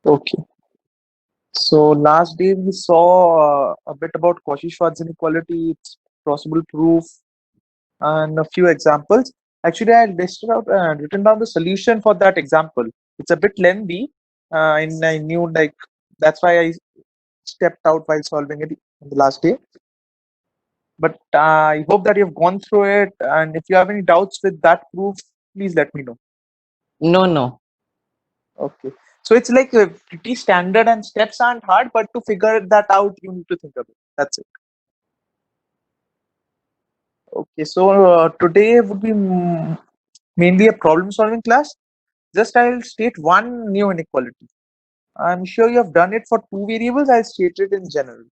Okay. So last day we saw a bit about Cauchy-Schwarz inequality, its possible proof, and a few examples. Actually, I listed out written down the solution for that example. It's a bit lengthy, and I knew like that's why I stepped out while solving it on the last day. But I hope that you've gone through it, and if you have any doubts with that proof, please let me know. No, no. Okay. So it's like pretty standard and steps aren't hard, but to figure that out, you need to think of it. That's it. Okay. So today would be mainly a problem solving class. Just I'll state one new inequality. I'm sure you have done it for two variables. I'll state it in general.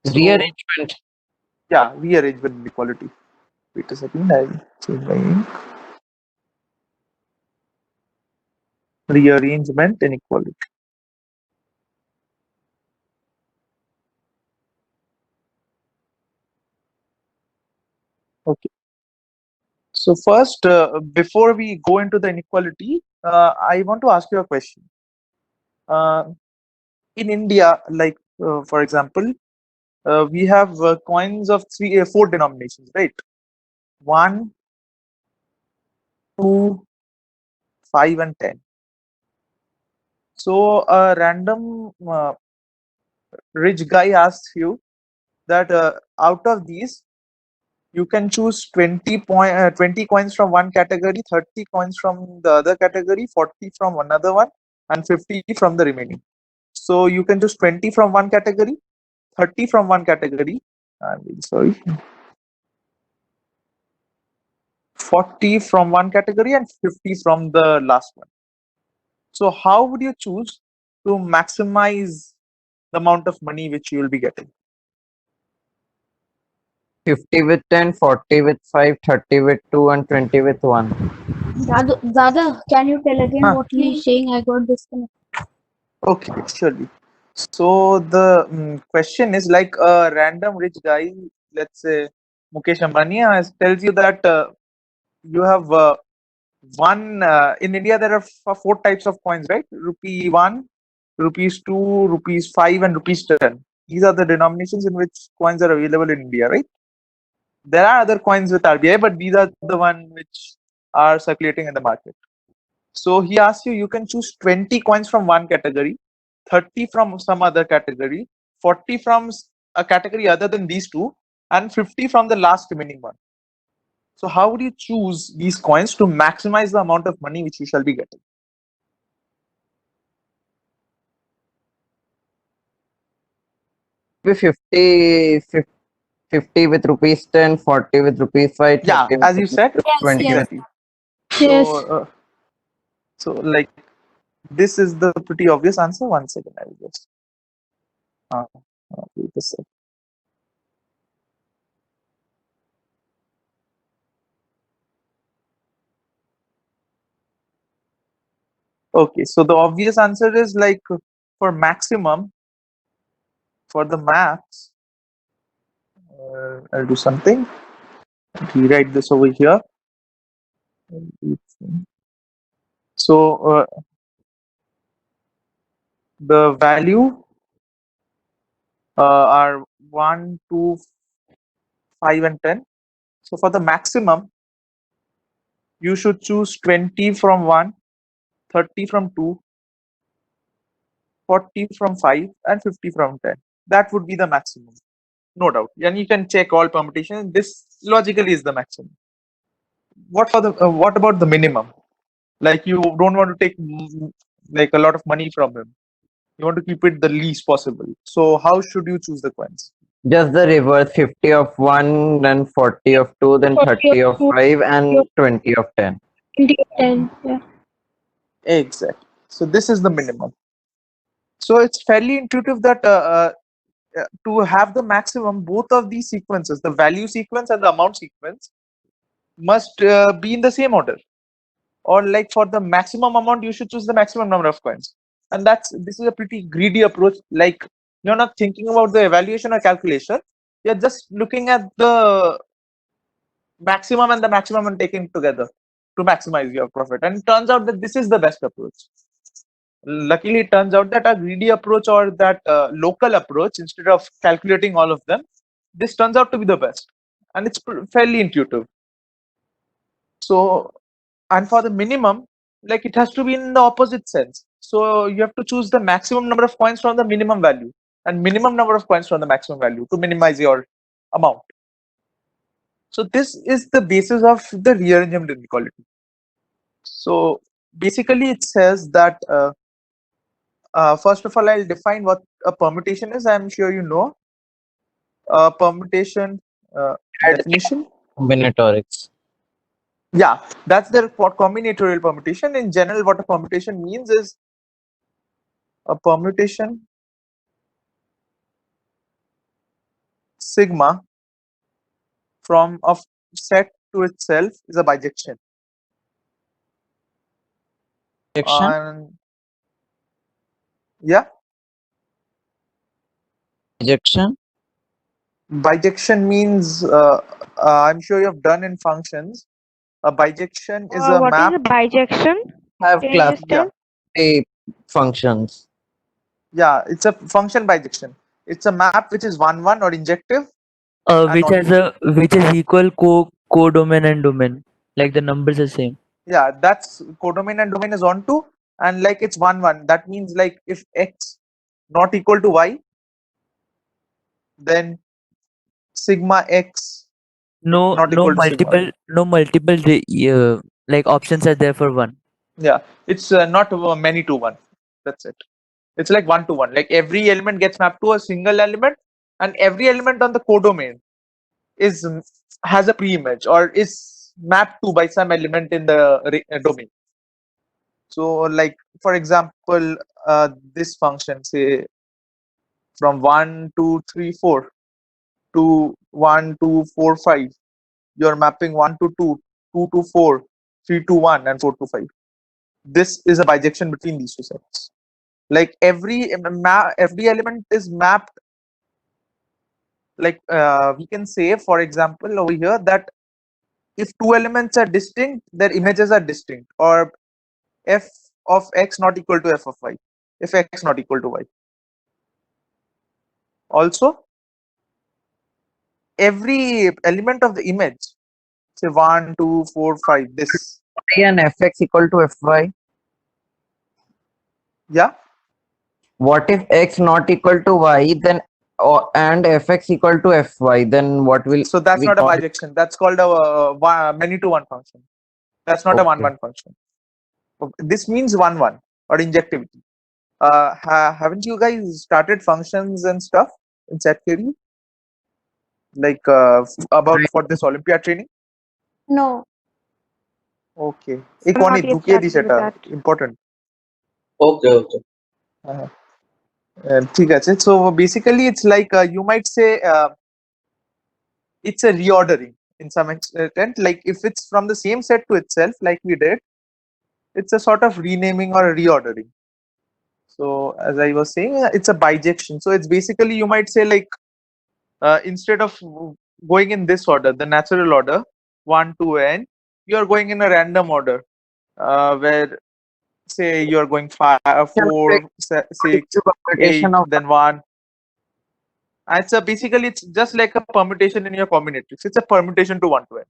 So Rearrangement. yeah, rearrangement inequality. Wait a second. I'll change my ink. Rearrangement inequality. Okay. So first, before we go into the inequality, I want to ask you a question. Uh, in India, like for example, we have coins of four denominations, right? 1, 2, 5, and 10. So a random rich guy asks you that out of these, you can choose 20 coins from one category, 30 coins from the other category, 40 from another one, and 50 from the remaining. So you can choose 20 from one category, 30 from one category, I'm really sorry, 40 from one category, and 50 from the last one. So how would you choose to maximize the amount of money which you will be getting? 50 with 10, 40 with 5, 30 with 2, and 20 with 1. Dada, can you tell again Huh. what he's saying? I got disconnected. Okay, surely. So the question is like a random rich guy, let's say Mukesh Ambani, tells you that you have in India there are four types of coins, right? Rupee 1, rupees 2, rupees 5, and rupees 10. These are the denominations in which coins are available in India, right? There are other coins with RBI, but these are the one which are circulating in the market. So he asks you, you can choose 20 coins from one category, 30 from some other category, 40 from a category other than these two, and 50 from the last remaining one. So how would you choose these coins to maximize the amount of money which you shall be getting? Be 50 with rupees 10, 40 with rupees 5, Yeah, 30 with as you rupees said, 2, Yes, 20 yes, with. exactly. yes. So, so like this is the pretty obvious answer. One second, I will just. Wait a sec. Okay, so the obvious answer is like for maximum, for the max, I'll do something. Rewrite this over here. So the value are 1, 2, 5, and 10. So for the maximum, you should choose 20 from 1, 30 from 2, 40 from 5, and 50 from 10. That would be the maximum, no doubt. And you can check all permutations. This logically is the maximum. What about the minimum? Like you don't want to take like a lot of money from him. You want to keep it the least possible. So how should you choose the coins? Just the reverse, 50 of 1, then 40 of 2, then 30 of 5, and 20 of 10. 10. Yeah. Exactly. So this is the minimum. So it's fairly intuitive that to have the maximum, both of these sequences, the value sequence and the amount sequence, must be in the same order. Or like for the maximum amount, you should choose the maximum number of coins. And this is a pretty greedy approach. Like you're not thinking about the evaluation or calculation. You're just looking at the maximum and the maximum and taking together to maximize your profit. And it turns out that this is the best approach. Luckily, it turns out that a greedy approach or that local approach, instead of calculating all of them, this turns out to be the best, and it's fairly intuitive. So, and for the minimum, like it has to be in the opposite sense. So you have to choose the maximum number of coins from the minimum value and minimum number of coins from the maximum value to minimize your amount. So this is the basis of the rearrangement inequality. So basically, it says that first of all, I'll define what a permutation is. I'm sure you know. Permutation definition. Combinatorics. Yeah, that's the combinatorial permutation. In general, what a permutation means is a permutation sigma from a set to itself is a bijection. Bijection? And yeah, Bijection? bijection means I'm sure you have done in functions. A bijection is a What is map. a bijection? Have Can you class understand? functions. Yeah, it's a function bijection. It's a map which is 1-1 or injective. Which has a which is equal codomain and domain, like the numbers are same. Yeah, that's codomain and domain is onto, and like it's 1-1. That means like if x not equal to y, then sigma x No not equal to sigma. multiple like options are there for one. Yeah, it's not many to one. That's it. It's like 1-1. Like every element gets mapped to a single element, and every element on the codomain is has a pre-image or is mapped to by some element in the domain. So, like for example, this function, say from 1, 2, 3, 4 to 1, 2, 4, 5, you're mapping 1 to 2, 2 to 4, 3 to 1, and 4 to 5. This is a bijection between these two sets. Like every element is mapped. Like we can say, for example, over here that if two elements are distinct, their images are distinct, or f of x not equal to f of y, if x not equal to y. Also, every element of the image, say 1, 2, 4, 5, this, And fx equal to fy. yeah. What if x not equal to y, then and fx equal to fy, then what will So that's we not a call it? bijection. That's called a many to one function. That's not a Okay. 1-1 function. This means 1-1 or injectivity. Haven't you guys started functions and stuff in set theory? Like about for this Olympiad training? No. Okay. I'm not yet started with that. Important. Okay, okay. ঠিক আছে. So basically, it's like you might say it's a reordering in some extent. Like if it's from the same set to itself, like we did, it's a sort of renaming or a reordering. So as I was saying, it's a bijection. So it's basically, you might say, like instead of going in this order, the natural order, 1 to n, you are going in a random order, where say you are going 5, 4, 6, 8, then 1. And it's basically it's just like a permutation in your combinatorics. It's a permutation to 1 to n.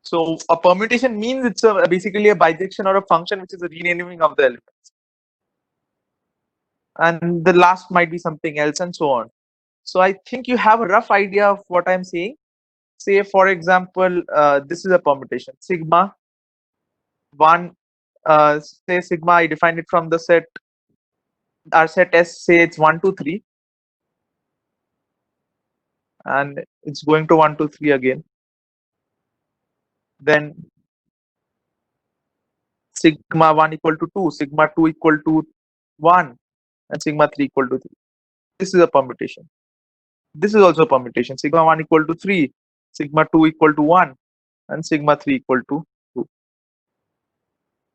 So a permutation means it's basically a bijection or a function which is a renaming of the elements. And the last might be something else, and so on. So I think you have a rough idea of what I'm saying. Say, for example, this is a permutation. Sigma 1, say sigma, I define it from the set, our set S, say it's 1 to 3. And it's going to 1 to 3 again. Then sigma 1 equal to 2, sigma 2 equal to 1, and sigma 3 equal to 3. This is a permutation. This is also a permutation. Sigma 1 equal to 3, sigma 2 equal to 1, and sigma 3 equal to 2.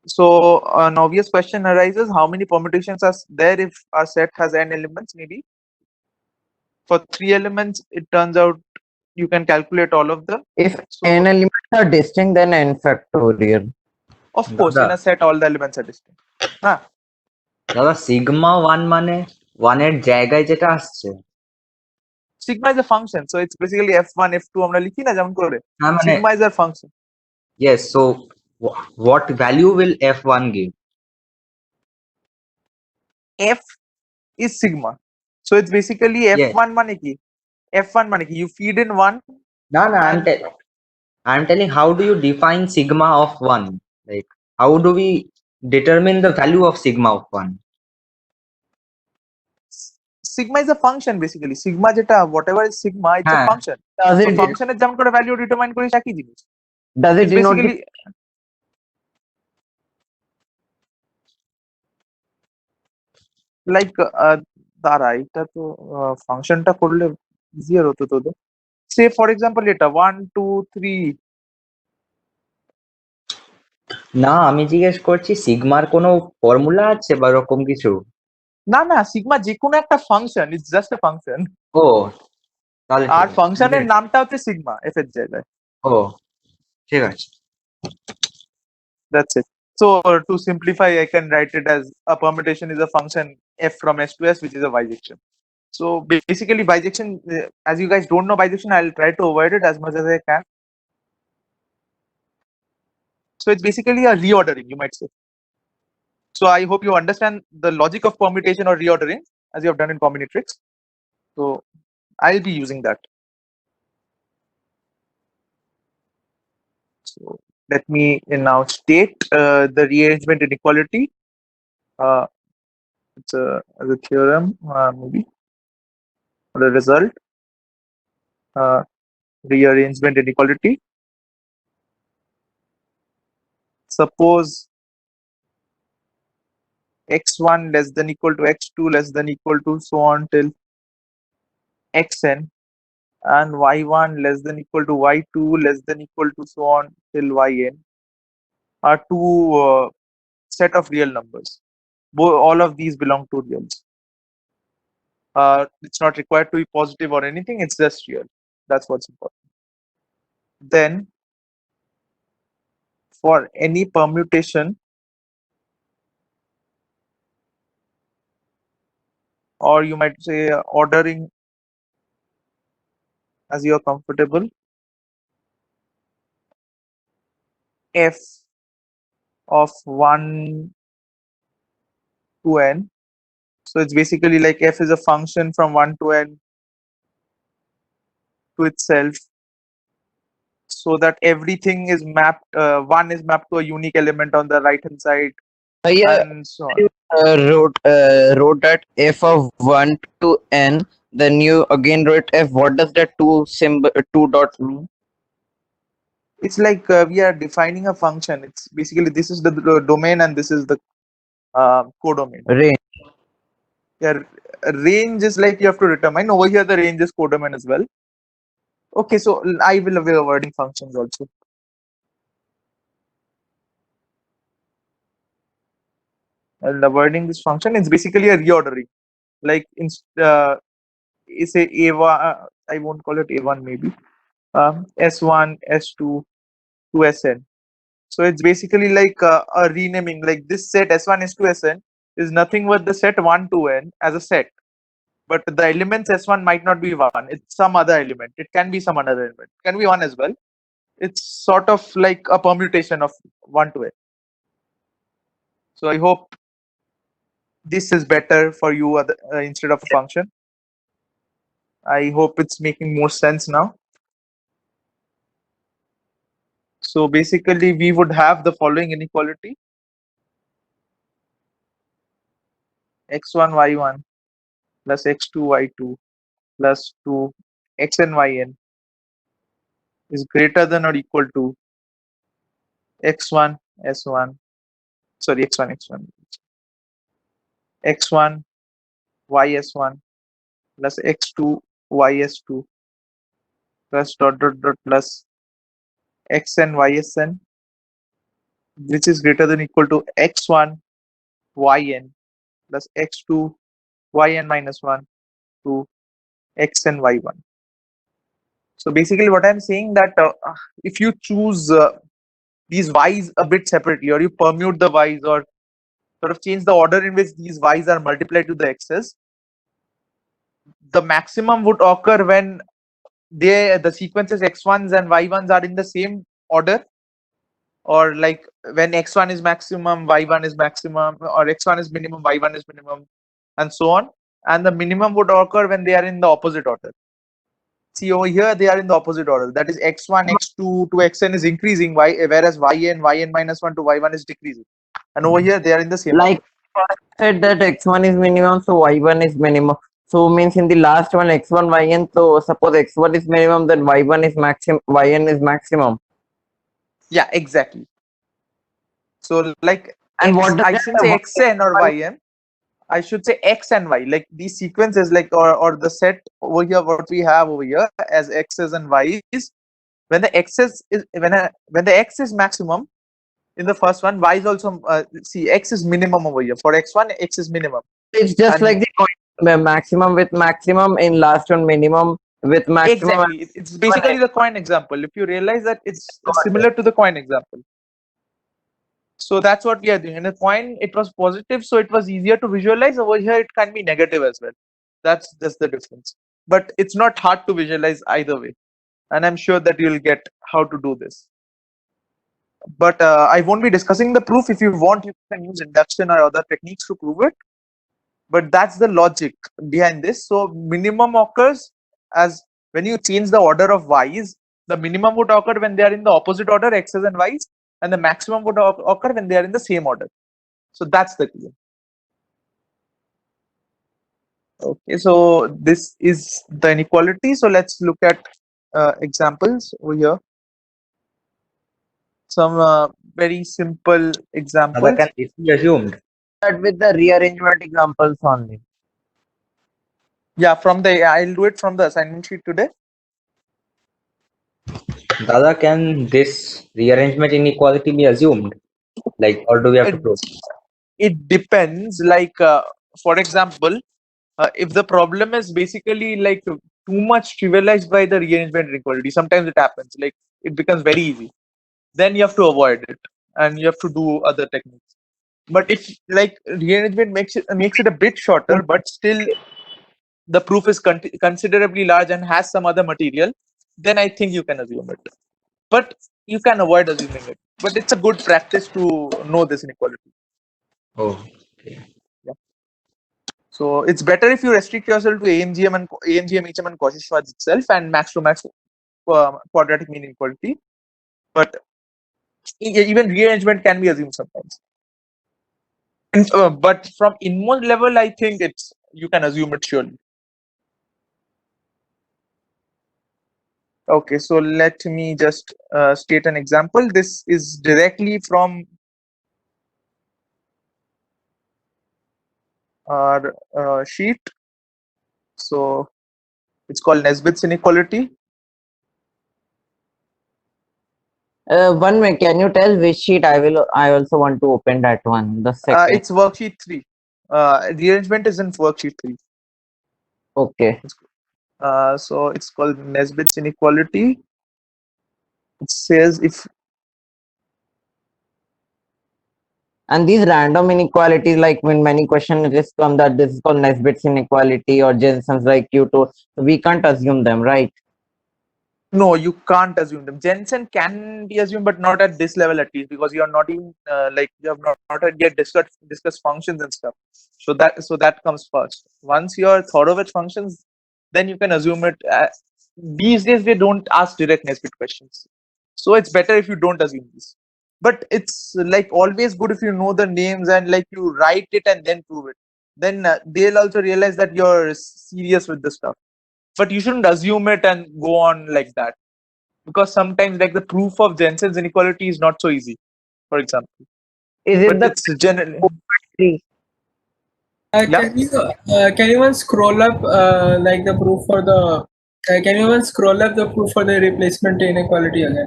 So an obvious question arises, how many permutations are there if our set has n elements? Maybe for 3 elements, it turns out you can calculate all of them. If So n elements are distinct, then n factorial. Of course, in a set all the elements are distinct. দাদা sigma 1 মানে 1 এর জায়গায় যেটা আসছে, Sigma is a function, so it's basically f1 f2 আমরা লিখি না যেমন করে, হ্যাঁ মানে sigma is a function. yes, so what value will f1 give? F is sigma, so it's basically Yes. f1 মানে কি, f1 মানে কি, you feed in 1. No, And- I'm telling how do you define sigma of 1? Like how do we determine the value of sigma of 1? Sigma is a function basically, sigma যেটা whatever is sigma, it's a হ্যাঁ। function. Does So it function এর যেমন করে value determine করিস একই জিনিস. does it It's denote basically like দাঁড়া এটা তো ফাংশনটা করলে ইজিয়ার হতো তোদের. সে ফর এক্সাম্পল এটা 1 2 3. না আমি জিজ্ঞেস করছি সিগমার কোনো ফর্মুলা আছে বা এরকম কিছু? না না, সিগমা যে কোনো একটা function, it's just a function, ও তাহলে ঠিক আর আছে। ফাংশনের নামটা হচ্ছে সিগমা এফ এর জায়গায়. ও ঠিক আছে। That's it. So to simplify, I can write it as a permutation is a function f from s to s, which is a bijection. So basically bijection, as you guys don't know bijection, I'll try to avoid it as much as I can. So it's basically a reordering, you might say. So I hope you understand the logic of permutation or reordering as you have done in combinatorics. So I'll be using that. So let me now state the rearrangement inequality. It's as a theorem, maybe, or a result. Rearrangement inequality. Suppose x1 less than equal to x2 less than equal to so on till xn, and y1 less than equal to y2 less than equal to so on till yn are two set of real numbers. All of these belong to reals. It's not required to be positive or anything, it's just real. That's what's important. Then for any permutation or you might say ordering as you are comfortable, f of 1 to n. So it's basically like f is a function from 1 to n to itself, so that everything is mapped, 1 is mapped to a unique element on the right hand side, yeah, and so on. wrote that f of 1 to n, then you again wrote f. What does that two symbol 2 dot mean? It's like we are defining a function. It's basically this is the domain and this is the codomain. Range. Yeah, range is like you have to determine. Over here the range is codomain as well. Okay, so I will be avoiding functions also. And avoiding this function is basically a reordering. Like in say a1, I won't call it a1, maybe s1 s2 to sn. So it's basically like a renaming. Like this set s1 s2 sn is nothing but the set 1 to n as a set, but the elements s1 might not be 1, it's some other element, it can be some other element, it can be 1 as well. It's sort of like a permutation of 1 to n. So I hope this is better for you instead of a function. I hope it's making more sense now. So basically we would have the following inequality: x1 y1 plus x2 y2 plus 2 xn yn is greater than or equal to x1 s1, sorry, x1 x1 ys1 plus x2 ys2 plus dot dot dot plus xn ysn, which is greater than equal to x1 yn plus x2 yn minus 1 to xn y1. So basically what I'm saying that if you choose these y's a bit separately, or you permute the y's, or sort of change the order in which these y's are multiplied to the x's, the maximum would occur when the sequences x1s and y1s are in the same order, or like when x1 is maximum, y1 is maximum, or x1 is minimum, y1 is minimum, and so on. And the minimum would occur when they are in the opposite order. See, over here they are in the opposite order. That is x1, x2 to xn is increasing, whereas yn minus 1 to y1 is decreasing. And over here they are in the same Like order. I said that x1 is minimum, so y1 is minimum. So means in the last one x1 yn. So suppose x1 is minimum, then y1 is maximum, yn is maximum. Yeah, exactly. So like And X, what does I that shouldn't say what xn or yn. I should say x and y. Like these sequences, like or the set over here, what we have over here as x's and y's. When the x's is when the x is maximum in the first one, y is also see x is minimum over here. For x1, x is minimum. It's just And like the coin, maximum with maximum, in last one minimum with maximum. exactly, it's basically the coin example. If you realize that it's similar to the coin example. So that's what we are doing. In a coin, it was positive, so it was easier to visualize. Over here, it can be negative as well. That's just the difference. But it's not hard to visualize either way. And I'm sure that you'll get how to do this. But I won't be discussing the proof. If you want, you can use induction or other techniques to prove it. But that's the logic behind this. So minimum occurs as when you change the order of y's. The minimum would occur when they are in the opposite order, x's and y's, and the maximum would occur when they are in the same order. So that's the clue. Okay, so this is the inequality. So let's look at examples over here. Some very simple examples. Now, can this be assumed? Start with the rearrangement examples only. Yeah, I'll do it from the assignment sheet today. Dada, can this rearrangement inequality be assumed? Like, or do we have to prove? It depends. Like, for example, if the problem is basically like too much trivialized by the rearrangement inequality, sometimes it happens. Like, it becomes very easy. Then you have to avoid it, and you have to do other techniques. But if like rearrangement makes it a bit shorter, but still the proof is considerably large and has some other material, then I think you can assume it. But you can avoid assuming it. But it's a good practice to know this inequality. Oh, okay. Yeah. So it's better if you restrict yourself to AMGM, HM, and Cauchy-Schwarz itself and max to max quadratic mean inequality. But even rearrangement can be assumed sometimes. But from inmost level, I think you can assume it surely. Okay, so let me just state an example. This is directly from our sheet. So it's called Nesbit's inequality. One minute, can you tell which sheet? I also want to open that one. The second. It's worksheet 3. Rearrangement is in worksheet 3. Okay. So it's called Nesbit's inequality. It says if And these random inequalities, like when many questions just come that this is called Nesbit's inequality or Jensen's like Q2, we can't assume them, right? no, you can't assume them. Jensen can be assumed, but not at this level at least, because you are not even like you have not yet discussed functions and stuff. So that comes first. Once you are thorough with functions, then you can assume it. These days they don't ask direct Nesbit questions, so it's better if you don't assume this. But it's like always good if you know the names and like you write it and then prove it. Then they'll also realize that you're serious with the stuff. But you shouldn't assume it and go on like that, because sometimes like the proof of Jensen's inequality is not so easy, for example. Is it But it's generally Yeah. Can you once scroll up like the proof for the can you once scroll up the proof for the replacement inequality again?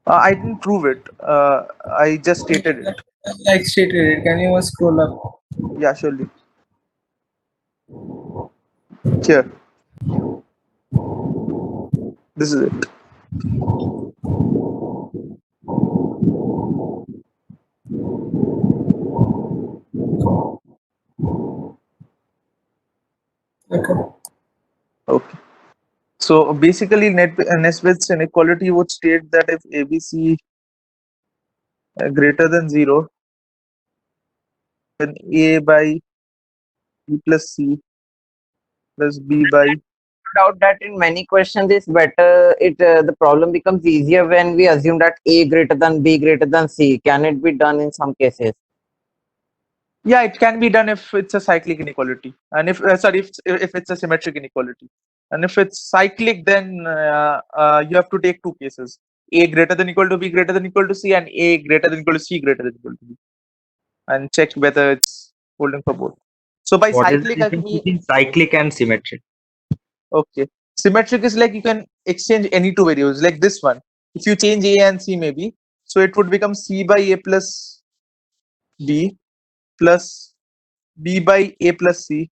I didn't prove it. I just stated it. Like stated it. Can you once scroll up? Yeah, surely. Here. This is it. So basically, Nesbit's inequality would state that if ABC greater than 0, then A by B plus C plus B by Doubt that in many questions it's better. The problem becomes easier when we assume that A greater than B greater than C. Can it be done in some cases? yeah, it can be done if it's a cyclic inequality, and if if it's a symmetric inequality, and if it's cyclic, then you have to take two cases: A greater than equal to B greater than equal to C, and A greater than equal to C greater than equal to B, and check whether it's holding for both. So by What is the cyclic, I difference mean, between cyclic and symmetric? okay, symmetric is like you can exchange any two variables, like this one. If you change A and C, maybe, so it would become C by A plus B plus B by A plus C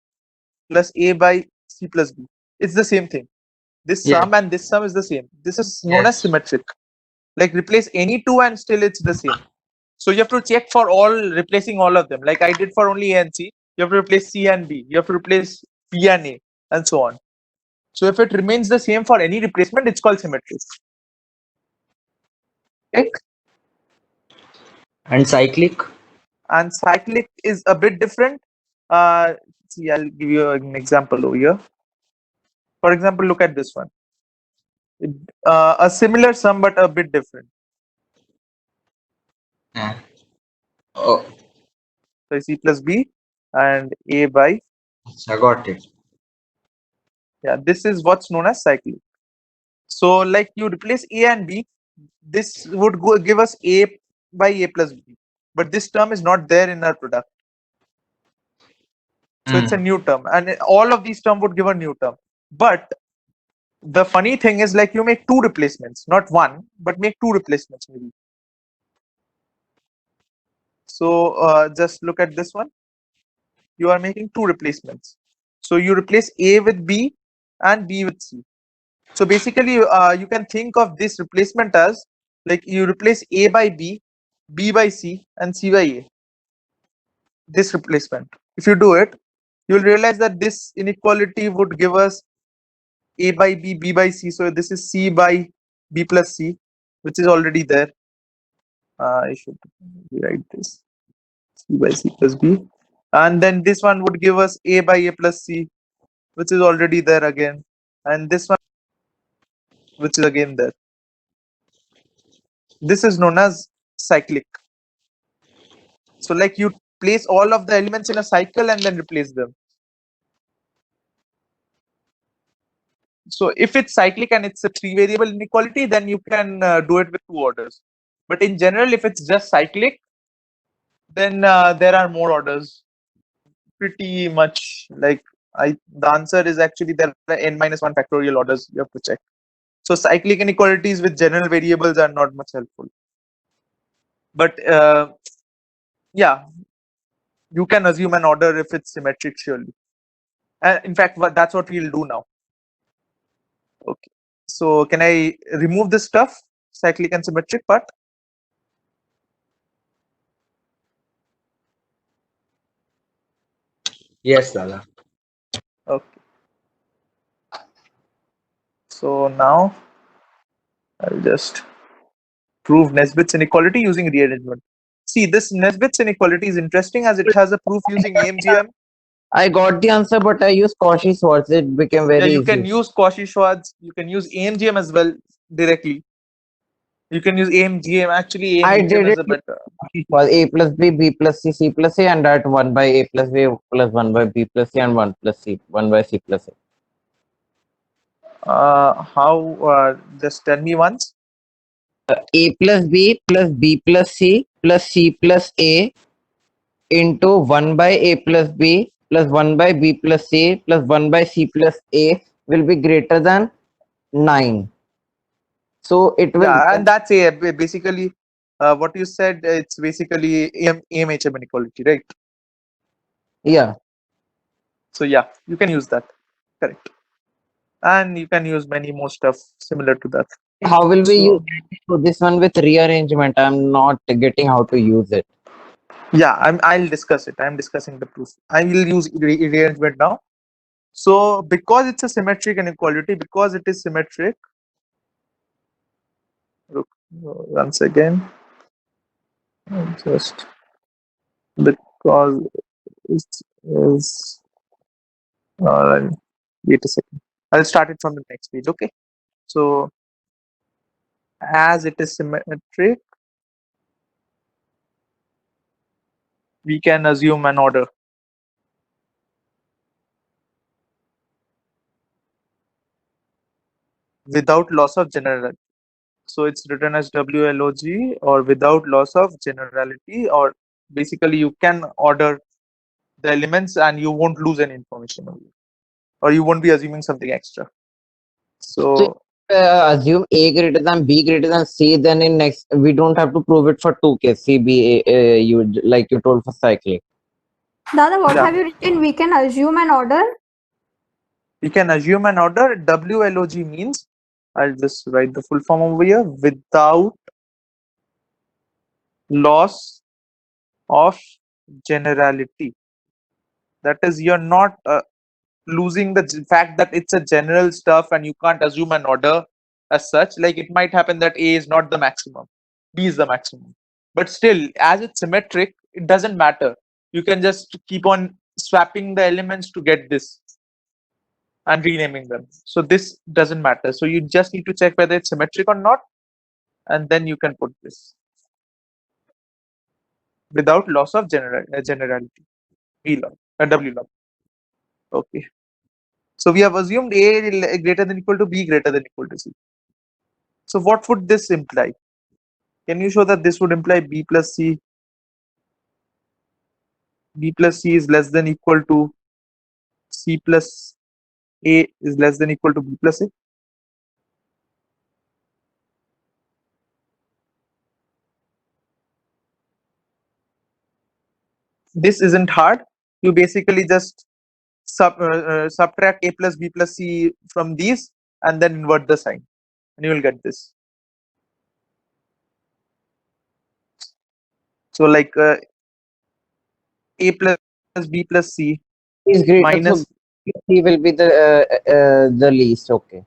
plus A by C plus B. It's the same thing. This Yes. sum and this sum is the same. This is known as Yes. symmetric. Like replace any two and still it's the same. So you have to check for all, replacing all of them. Like I did for only A and C. You have to replace C and B. You have to replace B and A, and so on. So if it remains the same for any replacement, it's called symmetric. Okay? And cyclic? And cyclic is a bit different. See, I'll give you an example over here. For example, look at this one. A similar sum but a bit different. Yeah. Oh, So C plus B and A by, I got it. yeah, this is what's known as cyclic. So like you replace A and B, this would give us A by A plus B, but this term is not there in our product. So it's a new term, and all of these terms would give a new term. But the funny thing is, like, you make two replacements, not one, but make two replacements maybe. So just look at this one. You are making two replacements. So you replace A with B and B with C. So basically, you can think of this replacement as like you replace A by B, B by C, and C by A. This replacement. If you do it, you'll realize that this inequality would give us A by B, B by C. So this is C by B plus C, which is already there. I should rewrite this. C by C plus B. And then this one would give us A by A plus C, which is already there again. And this one, which is again there. This is known as cyclic. So like you place all of the elements in a cycle and then replace them. So if it's cyclic and it's a three variable inequality, then you can do it with two orders. But in general, if it's just cyclic, then there are more orders. Pretty much like the answer is actually there are n-1 factorial orders you have to check. So cyclic inequalities with general variables are not much helpful. But yeah, you can assume an order if it's symmetric, surely. In fact, that's what we'll do now. Okay. So can I remove this stuff, cyclic and symmetric part? Yes, Dada. Okay. So now I'll just prove Nesbit's inequality using rearrangement. See, this Nesbit's inequality is interesting as it has a proof using AMGM. I got the answer, but I used Cauchy-Schwarz. It became very Yeah, you easy. can use Cauchy-Schwarz. You can use AMGM as well directly. You can use AMGM. Actually, I AMGM did is it a better. was A plus B, B plus C, C plus A, and that 1 by A plus B plus 1 by B plus C and 1 plus C, 1 by C plus A. How? Just tell me once. A plus B plus B plus C plus C plus A into 1 by A plus B plus 1 by B plus C plus 1 by C plus A will be greater than 9. So it will. Yeah, and that's a basically what you said. It's basically AMHM inequality, right? Yeah. So yeah, you can use that. Correct. And you can use many more stuff similar to that. How will we So- use this one with rearrangement? I'm not getting how to use it. Yeah, I'll discuss it. I'm discussing the proof. I will use rearrangement now. So because it's a symmetric inequality, because it is symmetric, look, once again, just because it is, wait a second, I'll start it from the next page. Okay, so as it is symmetric, we can assume an order. Without loss of generality. So it's written as WLOG, or without loss of generality, or basically you can order the elements and you won't lose any information, or you won't be assuming something extra. So Assume A greater than B greater than C, then in next we don't have to prove it for 2 cases. C, B, A, you like you told for cyclic. Dada, what Yeah. have you written? We can assume an order. you can assume an order. WLOG means, I'll just write the full form over here, without loss of generality. That is, you're not losing the fact that it's a general stuff and you can't assume an order as such. Like it might happen that A is not the maximum, B is the maximum, but still, as it's symmetric, it doesn't matter. You can just keep on swapping the elements to get this and renaming them. So this doesn't matter. So you just need to check whether it's symmetric or not, and then you can put this without loss of generality. B log, W log. Okay. So we have assumed A greater than equal to B greater than equal to C. So what would this imply? Can you show that this would imply B plus C? B plus C is less than equal to C plus A is less than equal to B plus A? This isn't hard. You basically just subtract A plus B plus C from these and then invert the sign, and you will get this. So like A plus B plus C Is greater, minus, so C will be the least. Okay.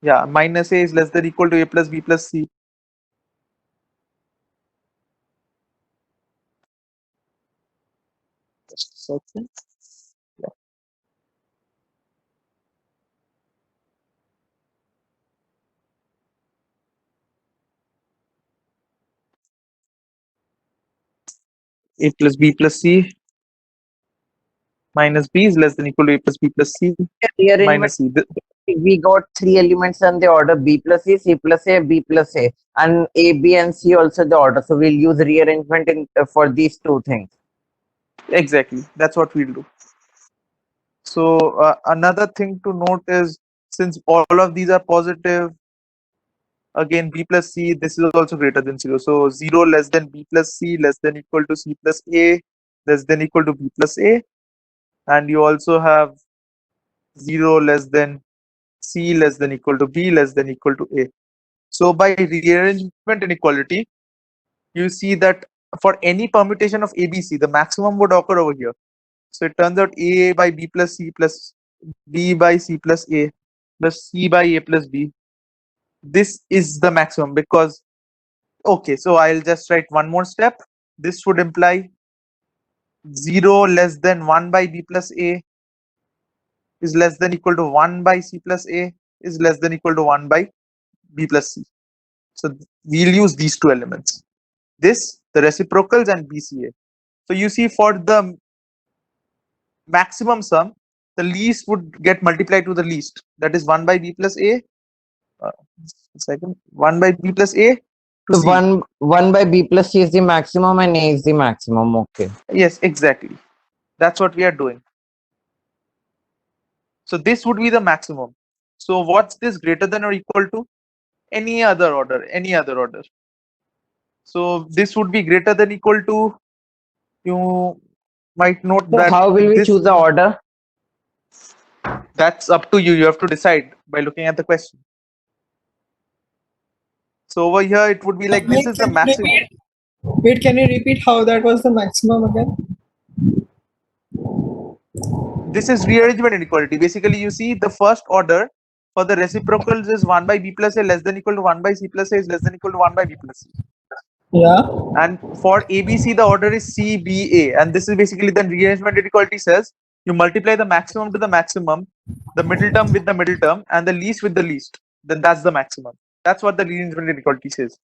yeah, minus A is less than equal to A plus B plus C. Just a second. Yeah. A plus B plus C minus B is less than equal to A plus B plus C Rearrangement, minus C. we got 3 elements and the order B plus C, C plus A, B plus A, and A, B, and C also the order. So we'll use rearrangement in for these 2 things. Exactly, that's what we'll do. So another thing to note is, since all of these are positive, again B plus C, this is also greater than 0. So 0 less than B plus C less than equal to C plus A less than equal to B plus A, and you also have 0 less than C less than equal to B less than equal to A. So by rearrangement inequality, you see that for any permutation of ABC, the maximum would occur over here. So it turns out A by B plus C plus B by C plus A plus C by A plus B. This is the maximum because, okay, so I'll just write one more step. This would imply 0 less than 1 by B plus A is less than equal to 1 by C plus A is less than equal to 1 by B plus C. So we'll use these 2 elements. This, the reciprocals, and BCA. So you see, for the maximum sum, the least would get multiplied to the least. That is 1 by B plus A. Second, 1 by B plus A to So C. 1 by B plus C is the maximum and A is the maximum. Okay. Yes, exactly. That's what we are doing. So this would be the maximum. So what's this greater than or equal to? Any other order, any other order. So this would be greater than equal to, you might note So that how will we choose the order? That's up to you. You have to decide by looking at the question. So over here, it would be like, this is the maximum. Wait, can you repeat how that was the maximum again? this is rearrangement inequality. Basically, you see the first order for the reciprocals is 1 by b plus a less than equal to 1 by c plus a is less than equal to 1 by b plus c. Yeah. And for ABC, the order is CBA. And this is basically the rearrangement inequality says you multiply the maximum to the maximum, the middle term with the middle term, and the least with the least. Then that's the maximum. That's what the rearrangement inequality says.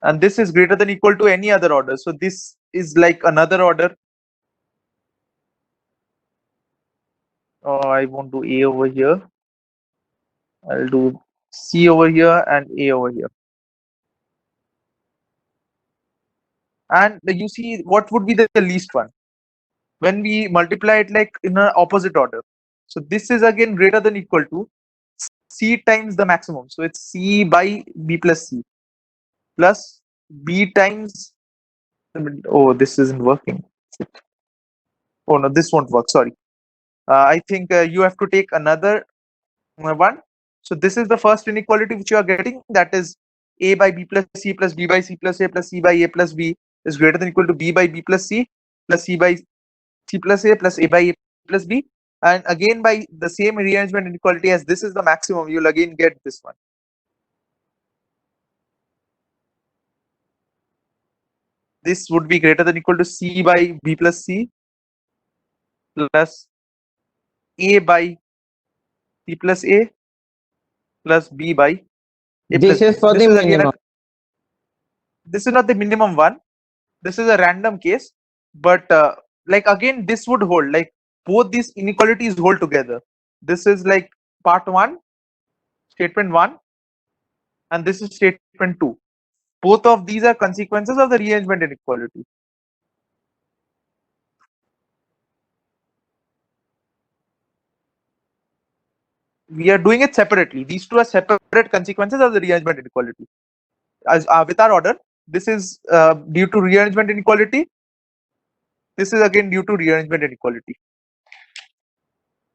And this is greater than equal to any other order. So this is like another order. Oh, I won't do A over here. I'll do C over here and A over here. And you see what would be the least one when we multiply it like in an opposite order. So this is again greater than equal to C times the maximum. So it's C by B plus C plus B times oh, this isn't working. Oh no, this won't work. Sorry. I think you have to take another one. So this is the first inequality which you are getting. That is A by B plus C plus B by C plus A plus C by A plus B is greater than equal to B by B plus C plus C by C plus A plus A by A plus B. And again by the same rearrangement inequality as this is the maximum, you'll again get this one. This would be greater than equal to C by B plus C plus A by C plus A plus B by A This plus is B. for the minimum. This is not the minimum one. This is a random case, but like again, this would hold. Like both these inequalities hold together. This is like part one, statement one, and this is statement two. Both of these are consequences of the rearrangement inequality. We are doing it separately. These two are separate consequences of the rearrangement inequality. As with our order, this is due to rearrangement inequality. This is again due to rearrangement inequality.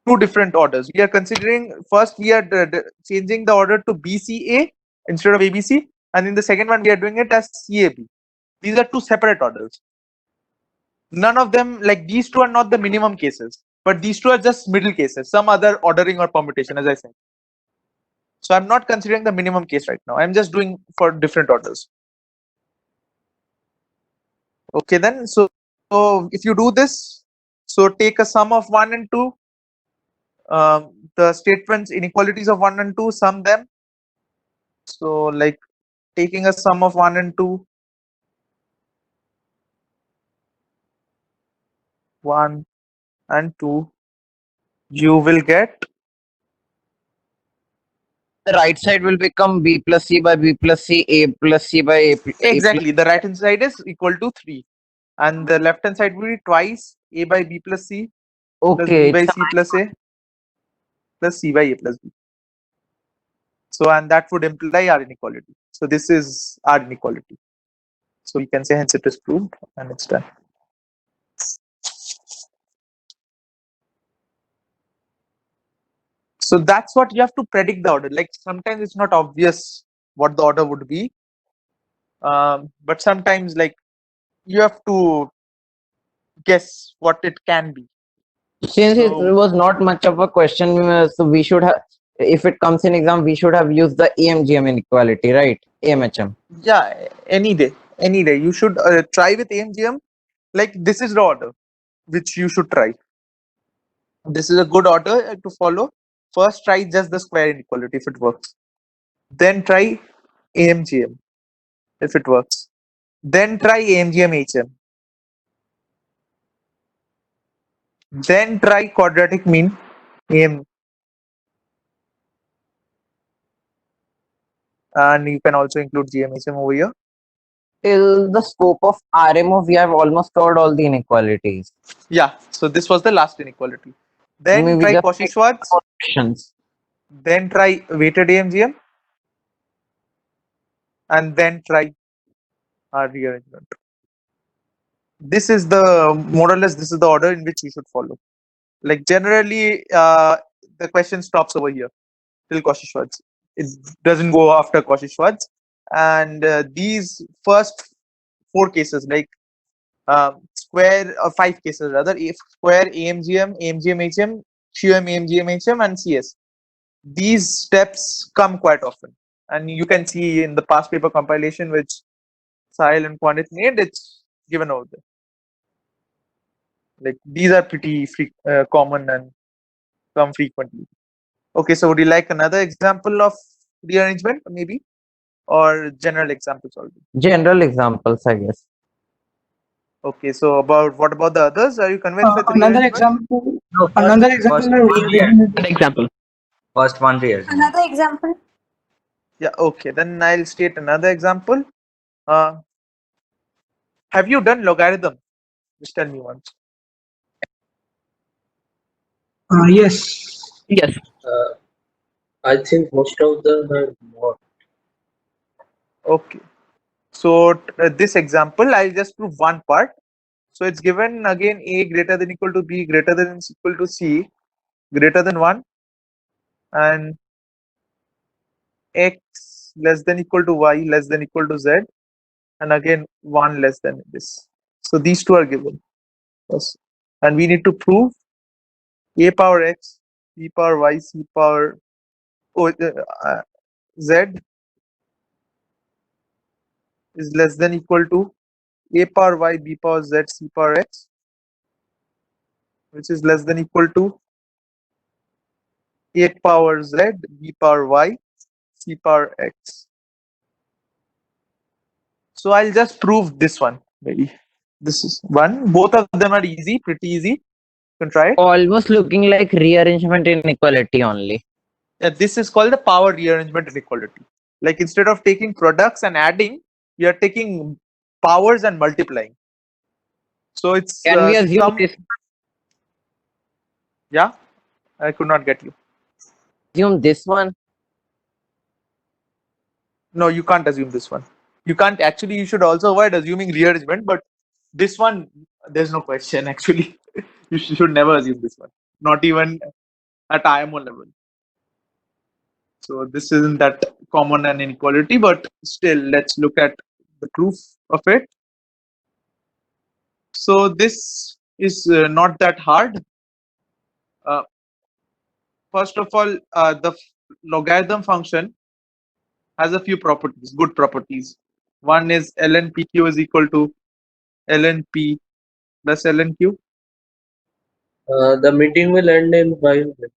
Two different orders. We are considering first we are changing the order to BCA instead of ABC, and in the second one we are doing it as CAB. These are two separate orders. None of them, like these two are not the minimum cases, but these two are just middle cases, some other ordering or permutation, as I said. So I'm not considering the minimum case right now. I'm just doing for different orders. Okay, then so if you do this, so take a sum of 1 and 2. The statements inequalities of 1 and 2, sum them. So like taking a sum of 1 and 2, 1 and 2, you will get The right side will become B plus C by B plus C, A plus C by A. exactly the right hand side is equal to 3, and the left hand side will be twice A by B plus C plus B Okay, by C plus A plus C by A plus B. So and that would imply our inequality. So this is our inequality. So you can say hence it is proved and it's done. So that's what you have to predict the order. Like sometimes it's not obvious what the order would be, but sometimes like you have to guess what it can be. since it So was not much of a question, so we should have, if it comes in exam, we should have used the AMGM inequality, right? AMHM. yeah, any day you should try with AMGM. Like this is the order which you should try. This is a good order to follow. First try just the square inequality if it works. Then try AMGM if it works. Then try AMGM HM. Then try quadratic mean AM. And you can also include GMHM over here. Till the scope of RMO, we have almost covered all the inequalities. Yeah, so this was the last inequality. Then Maybe try just Cauchy-Schwarz. questions. Then try weighted AMGM. And then try rearrangement. This is the more or less this is the order in which you should follow. Like generally, the question stops over here till Cauchy-Schwarz. It doesn't go after Cauchy-Schwarz. And these first 4 cases, like square, or 5 cases rather, if square AMGM, AMGM-HM, QM, AMGM-HM, and CS. These steps come quite often, and you can see in the past paper compilation which Sahil and Pandit made, it's given over there. Like these are pretty common and come frequently. Okay, so would you like another example of rearrangement maybe, or general examples already? General examples, I guess. Okay, so what about the others? Are you convinced with Another rearrangement? example. No, first, Another example. first of one rearrangement. Example. First one rearrangement. Another example. Yeah, okay, then I'll state another example. Have you done logarithm? Just tell me once. Yes. Yes. I think most of them are not. Okay, so this example, I'll just prove one part. So it's given again a greater than equal to b greater than equal to c greater than 1, and x less than equal to y less than equal to z, and again 1 less than this. So these two are given. Yes. And we need to prove a power x, b power y, c power z is less than equal to a power y, b power z, c power x, which is less than equal to a power z, b power y, c power x. So I'll just prove this one maybe. This is one. Both of them are easy, pretty easy. You can try it. Almost looking like rearrangement inequality only. Yeah, this is called the power rearrangement inequality. Like instead of taking products and adding, we are taking powers and multiplying. So it's Can we assume some. this? Yeah, I could not get you. Assume this one. No, you can't assume this one. You can't actually. You should also avoid assuming rearrangement, but this one, there's no question actually. You should never assume this one, not even at IMO level. So this isn't that common an inequality, but still, let's look at the proof of it. So this is not that hard. First of all, the logarithm function has a few properties, good properties. One is ln pq is equal to ln p plus ln q. The meeting will end in 5 minutes.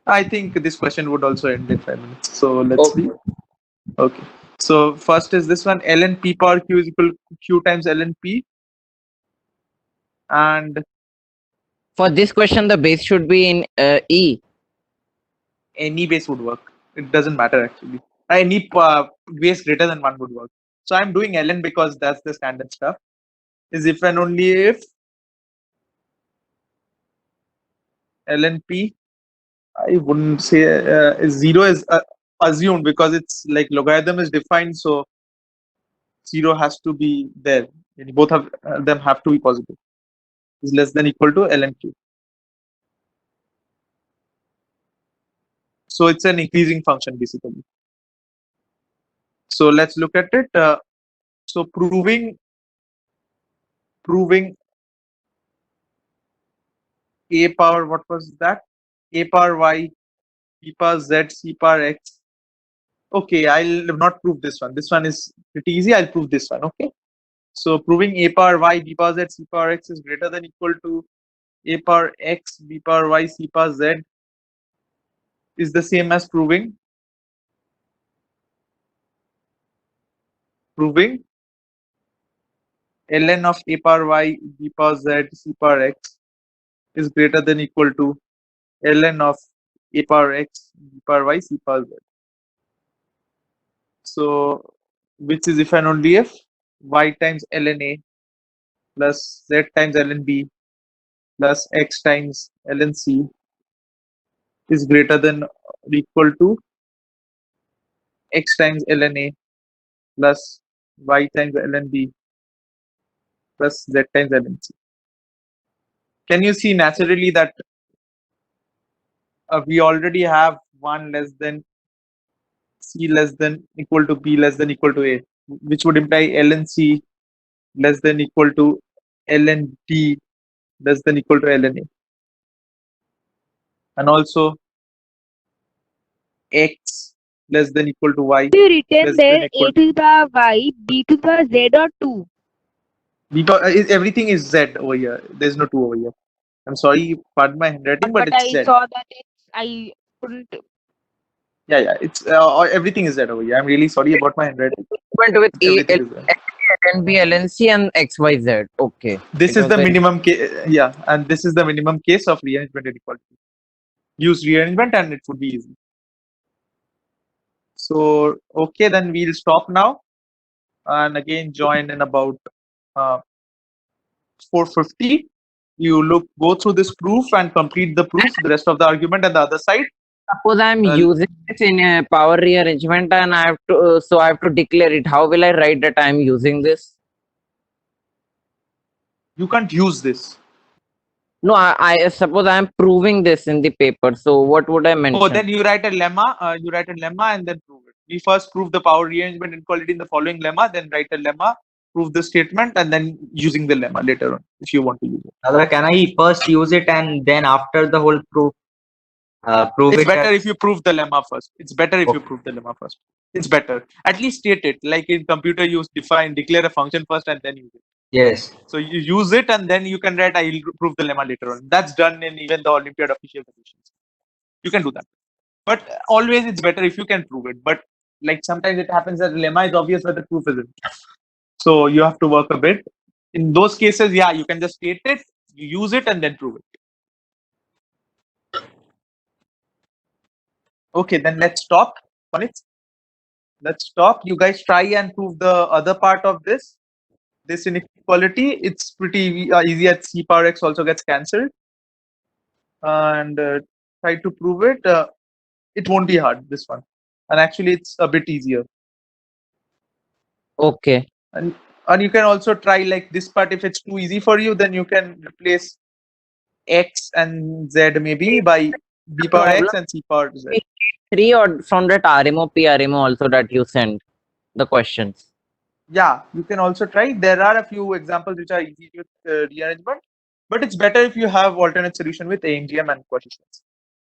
I think this question would also end in 5 minutes. So let's Okay. see. Okay. So first is this one, ln p power q is equal to q times ln p. And For this question, the base should be in E. any base would work. It doesn't matter actually. Any base greater than 1 would work. So I'm doing ln because that's the standard stuff. Is if and only if ln p, I wouldn't say is 0 is assumed because it's like logarithm is defined, so 0 has to be there. Both of them have to be positive. Is less than equal to ln q. So it's an increasing function basically. So let's look at it. So proving a power, what was that? A power y, b power z, c power x. Okay, I'll not prove this one. This one is pretty easy. I'll prove this one. Okay. So proving a power y, b power z, c power x is greater than equal to a power x, b power y, c power z is the same as proving ln of a power y, b power z, c power x is greater than equal to ln of a power x, b power y, c power z. So which is if and only if y times ln a plus z times ln b plus x times ln c is greater than or equal to x times ln a plus y times ln b plus z times ln c. Can you see naturally that we already have 1 less than c less than equal to b less than equal to a, which would imply ln c less than equal to ln t less than equal to ln a, and also x less than equal to y You written less there than a equal to the y, b to the z or 2. because everything is z over here. There's no 2 over here. I'm sorry, pardon my handwriting, but But it's I z. saw that I couldn't. Yeah, it's everything is z over here. I'm really sorry about my handwriting. Went with A, Everything L, is z. N, B, L, N, C, and X, Y, Z. Okay. This It is was the very minimum case. Yeah, and this is the minimum case of rearrangement inequality. Use rearrangement and it would be easy. So okay, then we'll stop now and again join in about 4:50. You go through this proof and complete the proof, the rest of the argument and the other side. Suppose I'm Well, using this in a power rearrangement and I have to, so I have to declare it. How will I write that I'm using this? you can't use this. No, I suppose I'm proving this in the paper. So what would I mention? Oh, then you write a lemma. You write a lemma and then prove it. We first prove the power rearrangement inequality in the following lemma, then write a lemma, prove the statement, and then using the lemma later on if you want to use it. Otherwise, can I first use it and then after the whole proof, prove It's it? better if you prove the lemma first. It's better if you Okay. prove the lemma first. It's better. At least state it. Like in computer, you declare a function first and then use it. Yes. So you use it and then you can write, I will prove the lemma later on. That's done in even the Olympiad official conditions. You can do that. But always it's better if you can prove it. But like sometimes it happens that the lemma is obvious but the proof isn't. So you have to work a bit. In those cases, yeah, you can just state it, you use it and then prove it. Okay, then let's stop. Let's stop. You guys try and prove the other part of this inequality. It's pretty easy at c power x also gets cancelled. And try to prove it. It won't be hard, this one. And actually, it's a bit easier. Okay. And you can also try like this part. If it's too easy for you, then you can replace x and z maybe by b power x and c power z. 3 or from that RMO, PRMO also that you send the questions. Yeah, you can also try. There are a few examples which are easy with rearrangement, but it's better if you have alternate solution with ANGM and coefficients.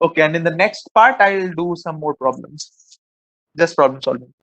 Okay, and in the next part, I'll do some more problems. Just problem solving.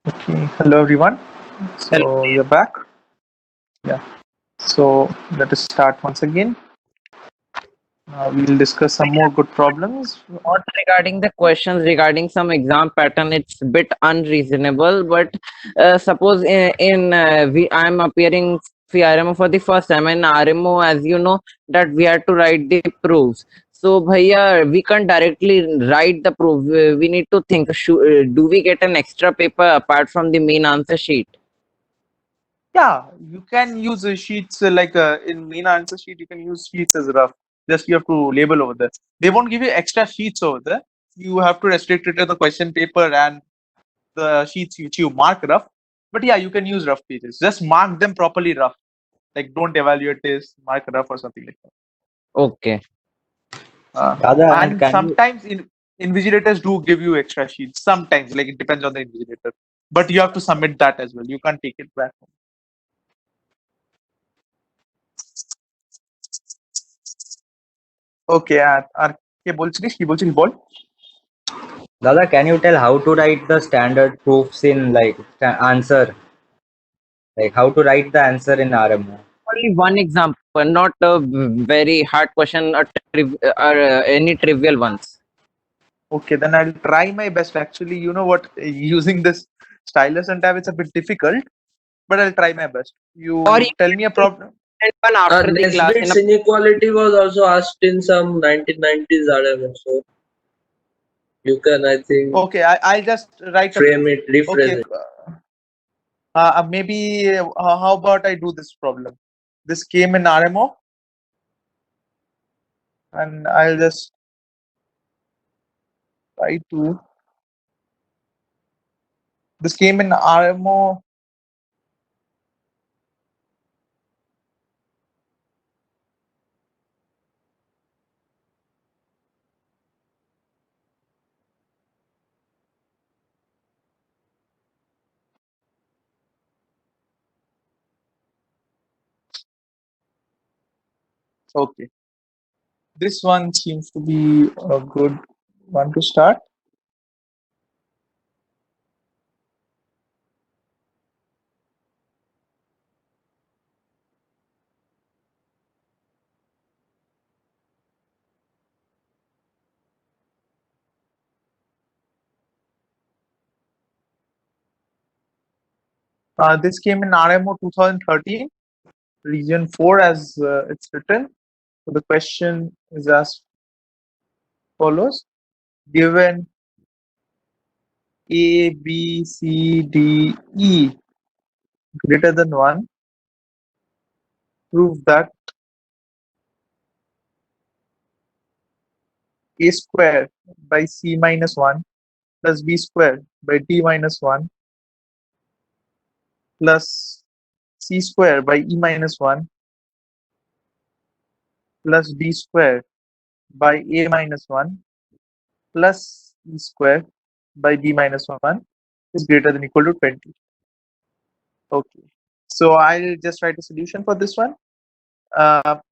Okay, hello everyone. So we're back. Yeah. So let us start once again. We'll discuss some more good problems. Not regarding the questions regarding some exam pattern, it's a bit unreasonable. But suppose I'm appearing RMO for the first time, and RMO, as you know, that we have to write the proofs. So, bhaiya, we can't directly write the proof. We need to think. Do we get an extra paper apart from the main answer sheet? Yeah, you can use sheets like in main answer sheet. You can use sheets as rough. Just you have to label over there. They won't give you extra sheets over there. You have to restrict it to the question paper and the sheets which you mark rough. But yeah, you can use rough pages. Just mark them properly rough. Like don't evaluate this, mark rough or something like that. Okay. Dada, and And can you sometimes invigilators do give you extra sheets. Sometimes, like it depends on the invigilator. But you have to submit that as well. You can't take it back home. Okay, আর কে বলছিলিস কি বলছিস বল? Dada, can you tell how to write the standard proofs in like answer? Like how to write the answer in RMO? Only one example, not a very hard question or any trivial ones. Okay, then I'll try my best. Actually, you know what? Using this stylus and tab, it's a bit difficult, but I'll try my best. You Or you tell me a problem. one after the class in Nesbit's inequality was also asked in some 1990s RMO, so you can, I think, Okay, I'll just write a frame it, rephrase okay. it. Maybe how about I do this problem? This came in RMO, and I'll just try to. This came in RMO. Okay, this one seems to be a good one to start. This came in RMO 2013, region 4 as it's written. So the question is as follows. Given A, B, C, D, E greater than 1, prove that A square by C minus 1 plus B square by D minus 1 plus C square by E minus 1 plus D square by A minus 1 plus E square by B minus 1 is greater than or equal to 20. Okay, so I'll just write a solution for this one.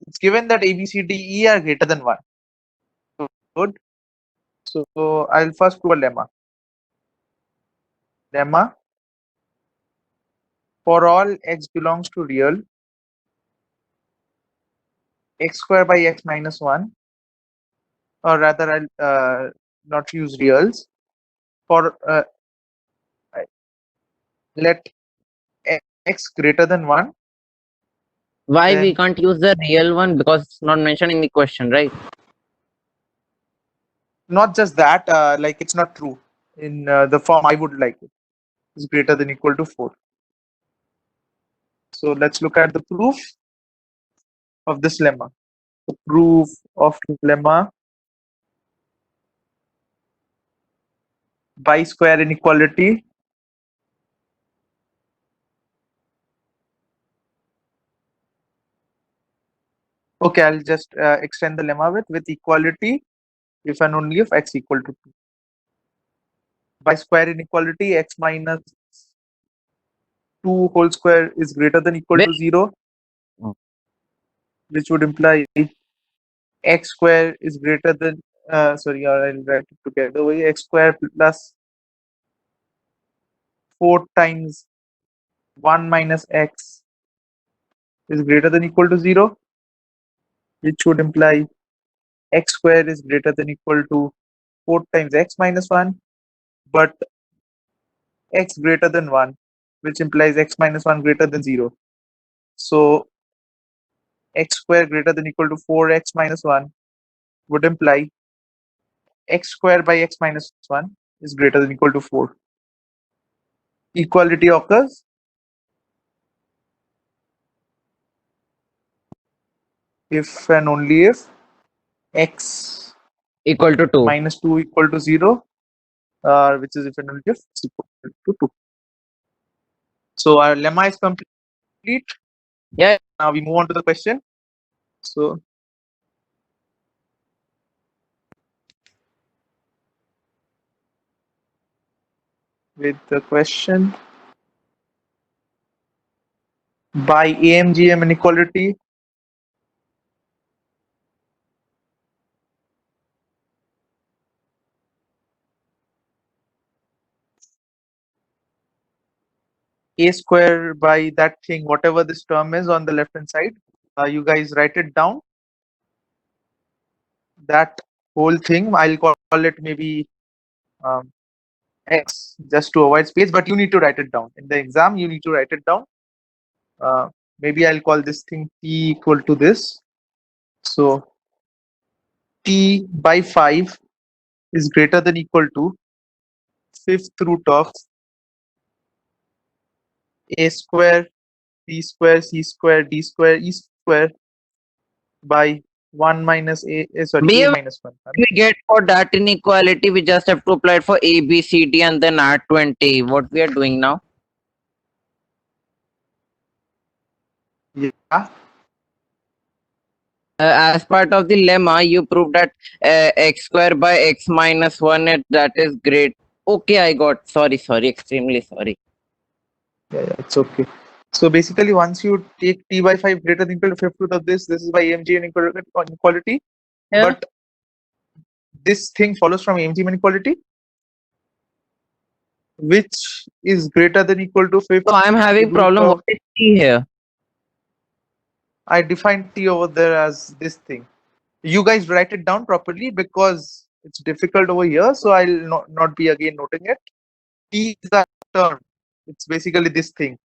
It's given that A, B, C, D, E are greater than 1. Good. So I'll first prove a lemma. Lemma for all x belongs to real, x square by x minus 1, or rather I'll not use reals. For let x greater than 1, Why we then can't use the real one? Because it's not mentioned in the question, right? not just that, like it's not true in the form I would like it. Is greater than or equal to 4. So let's look at the proof of this lemma. The proof of lemma by square inequality Okay, I'll just extend the lemma with equality if and only if x equal to 2. By square inequality, x minus 2 whole square is greater than or equal to 0, which would imply x square is greater than, sorry, I'll write it together. X square plus 4 times 1 minus x is greater than or equal to 0, which would imply x square is greater than or equal to 4 times x minus 1, but x greater than 1, which implies x minus 1 greater than 0. So x square greater than or equal to 4x minus 1 would imply x square by x minus 1 is greater than or equal to 4. Equality occurs if and only if x Equal to 2. minus 2 equal to 0 which is if and only if it's equal to 2. So our lemma is complete. Yeah. Now we move on to the question. So with the question, by AMGM inequality, a square by that thing, whatever this term is on the left hand side, you guys write it down. That whole thing, I'll call it maybe X just to avoid space, but you need to write it down. In the exam, you need to write it down. Maybe I'll call this thing T equal to this. So T by 5 is greater than equal to fifth root of a square, b square, c square, d square, e square by 1 minus a B, minus 1. we get for that inequality, we just have to apply it for A, B, C, D, and then add 20. What we are doing now? Yeah. As part of the lemma, you prove that x square by x minus 1, that is great. Okay, I got. Sorry, extremely sorry. Yeah, it's okay. So basically, once you take t by 5 greater than equal to fifth root of this is by AMG inequality. Yeah. But this thing follows from AMG inequality, which is greater than equal to fifth. So I'm having root problem. of- What is t here? I defined t over there as this thing. You guys write it down properly because it's difficult over here. So I'll not be again noting it. T is that term. It's basically this thing,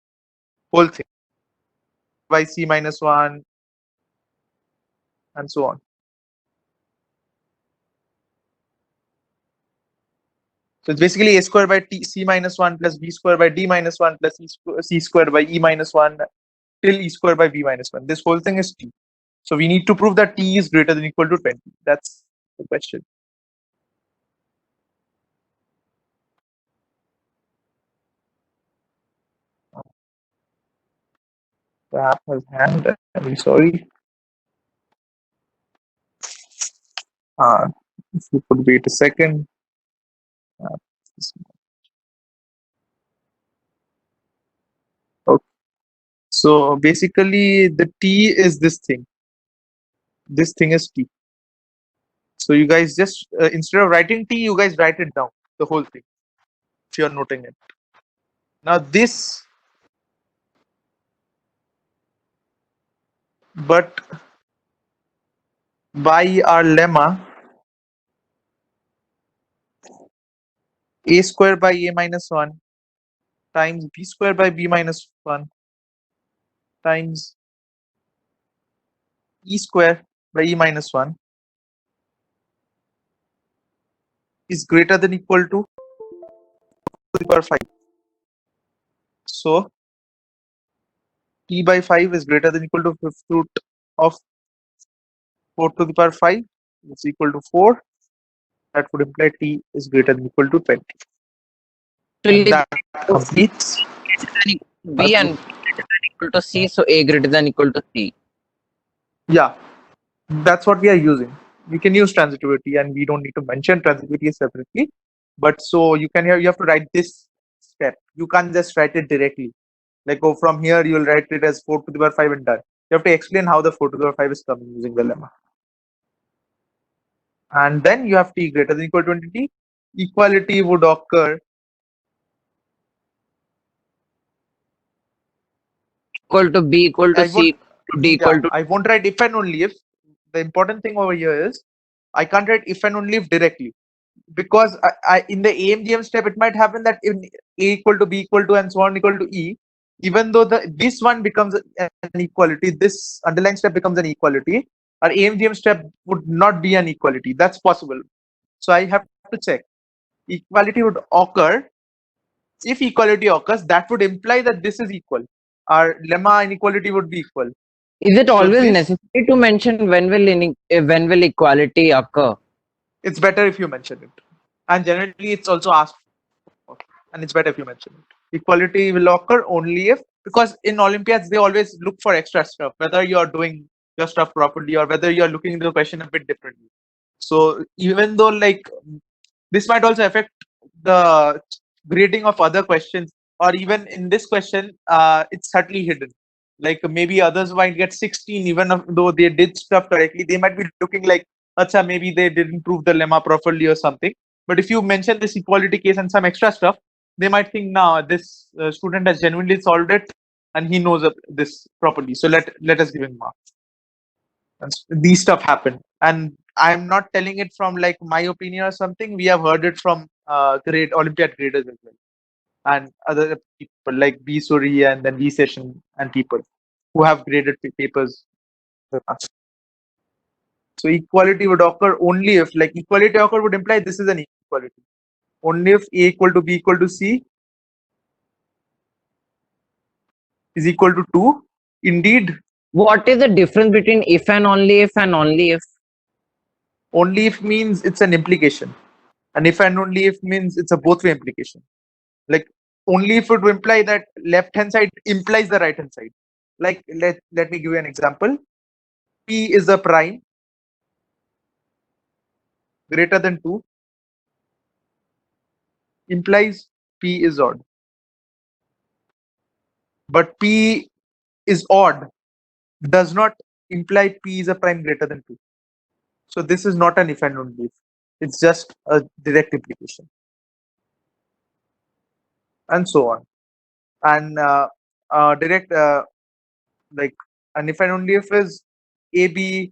whole thing by c minus 1 and so on. So it's basically a square by t c minus 1 plus b square by d minus 1 plus c square by e minus 1 till e square by b minus 1. This whole thing is t. So we need to prove that t is greater than or equal to 20. That's the question. The app has hanged. I'm really sorry. If you could wait a second. Okay. So basically, the t is this thing. This thing is t. So you guys just instead of writing t, you guys write it down, the whole thing, if you're noting it. Now this, but by our lemma, a square by a minus 1 times b square by b minus 1 times e square by e minus 1 is greater than or equal to the power 5. So t by 5 is greater than or equal to fifth root of 4 to the power 5, which is equal to 4. That would imply t is greater than or equal to 20. And that completes B and greater than equal to C, so A greater than equal to C. Yeah, that's what we are using. We can use transitivity, and we don't need to mention transitivity separately. But so you have to write this step. You can't just write it directly. Like, oh, from here you'll write it as 4 to the power 5 and done. You have to explain how the 4 to the power 5 is coming using the lemma. And then you have t greater than or equal to 20. Equality would occur Equal to B equal to C to D equal to. I won't write if and only if. The important thing over here is I can't write if and only if directly, because I in the AMGM step it might happen that in A equal to B equal to and so on equal to E, even though this one becomes an equality, this underlying step becomes an equality, our AMGM step would not be an equality. That's possible. So I have to check. Equality would occur. If equality occurs, that would imply that this is equal. Our lemma inequality would be equal. Is it always this- necessary to mention when will equality occur? It's better if you mention it. and generally it's also asked for, and it's better if you mention it. Equality will occur only if, because in Olympiads they always look for extra stuff, whether you're doing your stuff properly or whether you're looking into the question a bit differently. So even though like this might also affect the grading of other questions, or even in this question, it's subtly hidden. Like maybe others might get 16, even though they did stuff correctly. They might be looking like, acha, maybe they didn't prove the lemma properly or something. But if you mention this equality case and some extra stuff, they might think, now this student has genuinely solved it and he knows this properly. So let us give him marks. And these stuff happen, and I'm not telling it from like my opinion or something. We have heard it from great Olympiad graders as well, and other people like B Suri and then V Session and people who have graded papers. So equality would occur only if, like, equality occur would imply this is an equality. Only if A equal to B equal to C is equal to 2. Indeed, What is the difference between if and only if and only if? only if means it's an implication, and if and only if means it's a both-way implication. Like only if it would imply that left hand side implies the right hand side. Like let me give you an example. P is a prime greater than 2 implies P is odd. But P is odd does not imply P is a prime greater than 2. So this is not an if and only if. It's just a direct implication. And so on. And direct like an if and only if is AB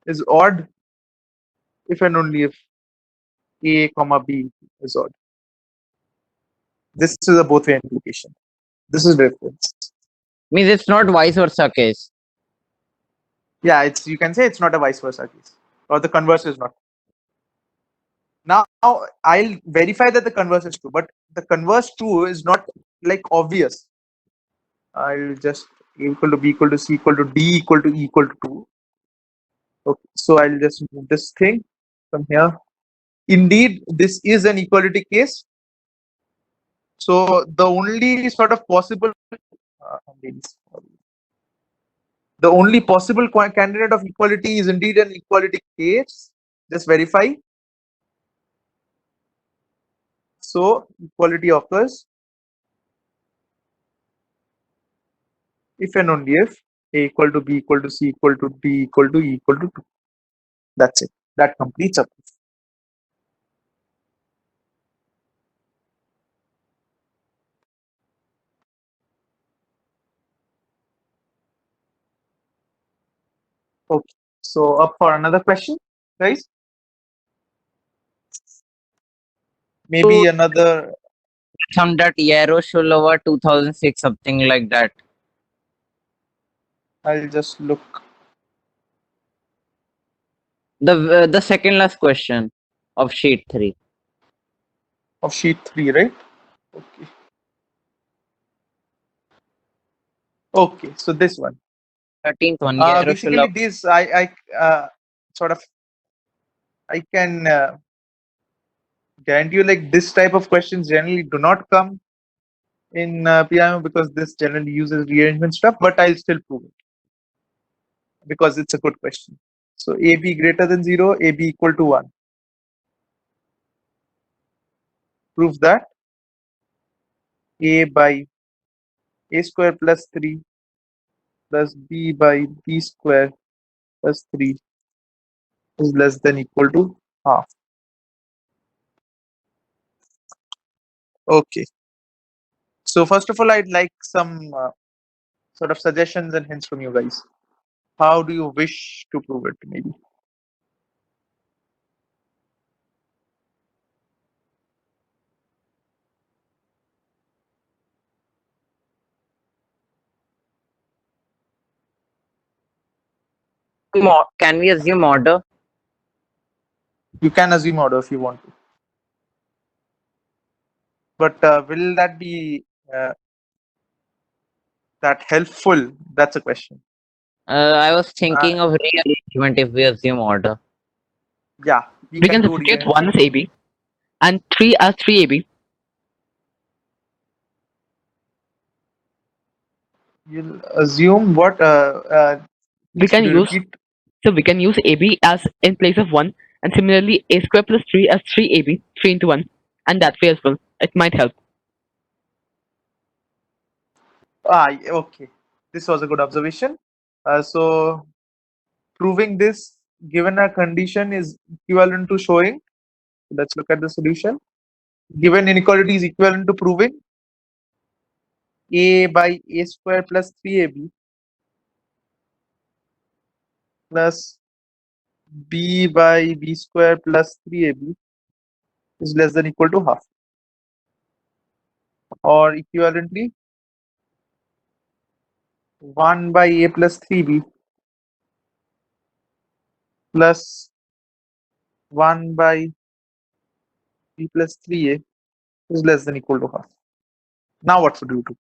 is odd if and only if A comma B is odd. This is a both way implication. This is difference. Means it's not vice versa case. Yeah, it's, you can say it's not a vice versa case, or the converse is not. Now I'll verify that the converse is true, but the converse true is not like obvious. I'll just A equal to B equal to C equal to D equal to E equal to 2. Okay, so I'll just move this thing from here. Indeed, this is an equality case. So the only sort of possible the only possible candidate of equality is indeed an equality case. Just verify. So equality occurs if and only if A equal to B equal to C equal to D equal to E equal to 2. That's it. That completes a proof. Okay. So up for another question, guys. Maybe another. Some that Yaroshulova 2006, something like that. I'll just look. The second last question of sheet 3. Of sheet 3, right? Okay. Okay. So this one. 13th one. Basically, Yaroshulova. these I sort of I can guarantee you, like, this type of questions generally do not come in PIMO because this generally uses rearrangement stuff. But I'll still prove it because it's a good question. So AB greater than 0, AB equal to 1. Prove that A by A square plus 3 plus B by B square plus 3 is less than equal to half. Okay. So first of all, I'd like some sort of suggestions and hints from you guys. How do you wish to prove it, maybe? Can we assume order? You can assume order if you want to. But will that be that helpful? That's a question. I was thinking of rearrangement if we assume order. Yeah, We can do substitute rearrangement. once AB. and 3 as 3ab. You'll assume what? We Please can could you use repeat? so we can use ab as in place of 1, and similarly a square plus 3 as 3ab, 3 into 1, and that way as well. It might help. Okay. This was a good observation. So proving this given a condition is equivalent to showing. Let's look at the solution. Given inequality is equivalent to proving a by a square plus 3ab plus b by b square plus 3ab is less than equal to half. Or equivalently, 1 by a plus 3b plus 1 by b plus 3a is less than equal to half. Now what should you do?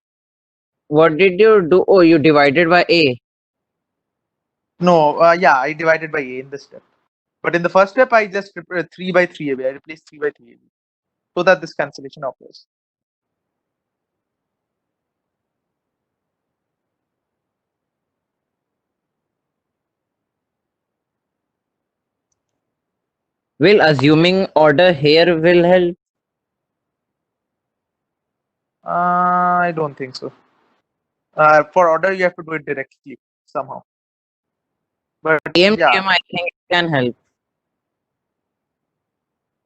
What did you do? Oh, you divided by a. No, yeah, I divided by a in this step. But in the first step, I just 3 by 3ab. I replaced 3 by 3ab so that this cancellation occurs. Will assuming order here will help? I don't think so. For order, you have to do it directly somehow. But AMGM, yeah, I think it can help.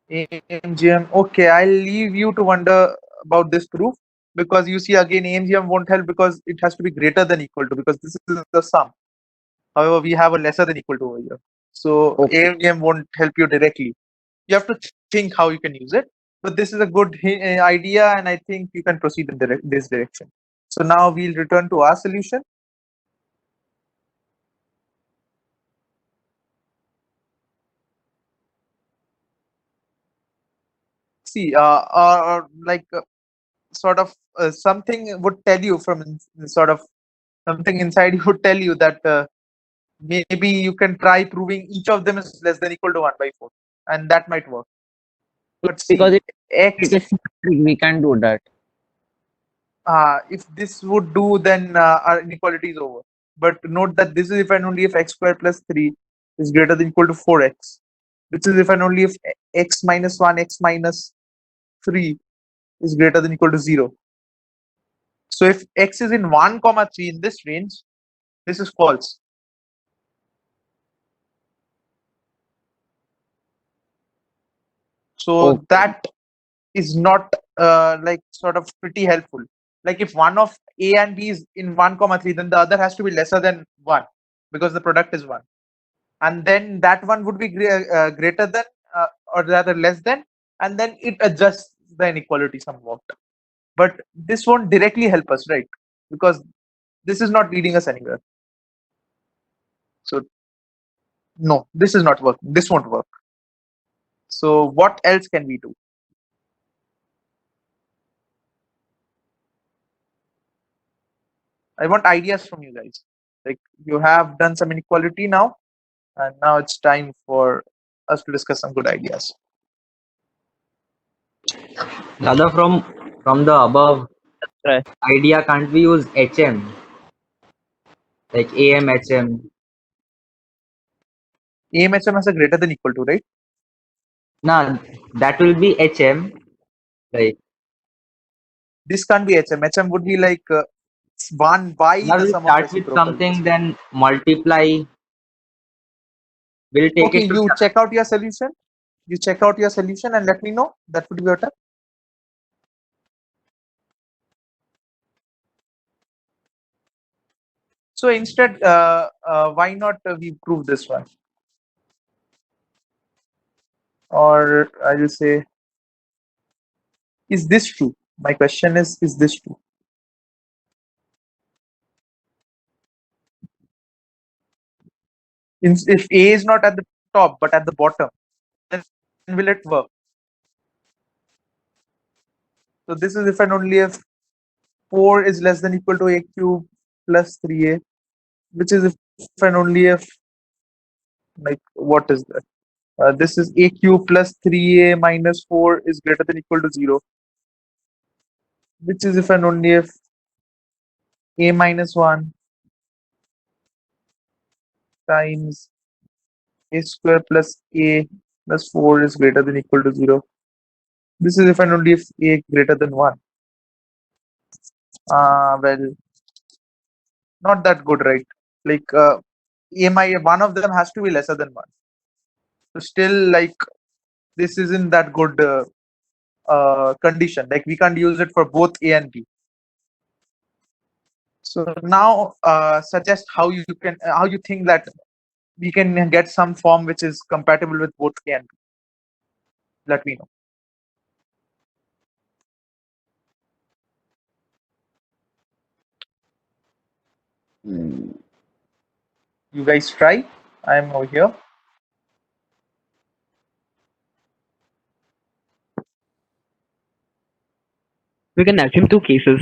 AMGM. Okay, I'll leave you to wonder about this proof because you see again AMGM won't help because it has to be greater than equal to because this is the sum. However, we have a lesser than equal to over here. So Okay. AMGM won't help you directly. You have to think how you can use it. But this is a good idea, and I think you can proceed in this direction. So now we'll return to our solution. See, like sort of something would tell you from sort of something inside you would tell you that maybe you can try proving each of them is less than equal to 1 by 4, and that might work. But Because see, it is symmetric, we can do that. if this would do, then our inequality is over. But note that this is if and only if x squared plus 3 is greater than equal to 4x, which is if and only if x minus 1, x minus 3 is greater than equal to 0. So if x is in 1 comma 3 in this range, this is false. So Okay. that is not like sort of pretty helpful. Like if one of a and b is in 1 comma 3, then the other has to be lesser than 1 because the product is 1, and then that one would be greater than or rather less than, and then it adjusts the inequality somewhat. But this won't directly help us, right? Because this is not leading us anywhere. So no, this is not working. This won't work. So what else can we do? I want ideas from you guys. Like you have done some inequality now, and now it's time for us to discuss some good ideas. Dada, from the above Right. idea, can't we use HM? Like AMHM? AMHM has a greater than equal to, right? Nah, that will be HM. Like, This can't be HM. HM would be like 1 by now the we sum of start with reciprocals. something, then multiply. We'll take Okay, it to you check out your solution. You check out your solution and let me know. That would be better. So instead, why not we prove this one? Or I will say, is this true? My question is this true? If A is not at the top but at the bottom, then will it work? So this is if and only if 4 is less than equal to a cube plus 3a, which is if and only if, like, what is that? This is a cube plus 3a minus 4 is greater than equal to 0, which is if and only if a minus 1 times a square plus a plus 4 is greater than equal to 0. This is if and only if a greater than 1. Well, not that good, right? Like one of them has to be lesser than 1. So still, like, this isn't that good condition. Like, we can't use it for both a and b. So now suggest how you think that we can get some form which is compatible with both a and b. Let me know. You guys try. I'm over here. We can assume two cases.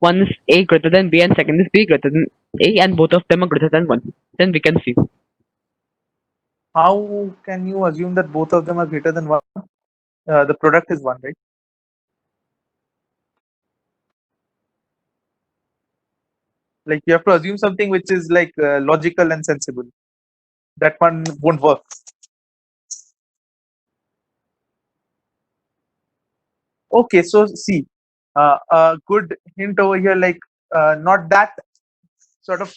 One is A greater than B and second is B greater than A, and both of them are greater than 1. Then we can see. How can you assume that both of them are greater than 1? The product is 1, right? Like, you have to assume something which is like logical and sensible. That one won't work. Okay, so see, a good hint over here, like not that sort of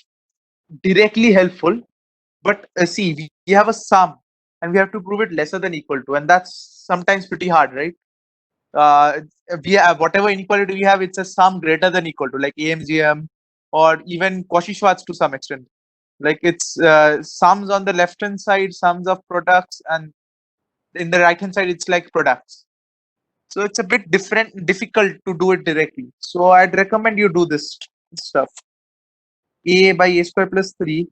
directly helpful, but see, we have a sum and we have to prove it lesser than equal to, and that's sometimes pretty hard, right? We have whatever inequality we have, it's a sum greater than equal to, like AMGM or even Cauchy-Schwarz to some extent. Like, it's sums on the left hand side, sums of products, and in the right hand side, it's like products. So it's a bit difficult to do it directly. So I'd recommend you do this stuff. A by a square plus 3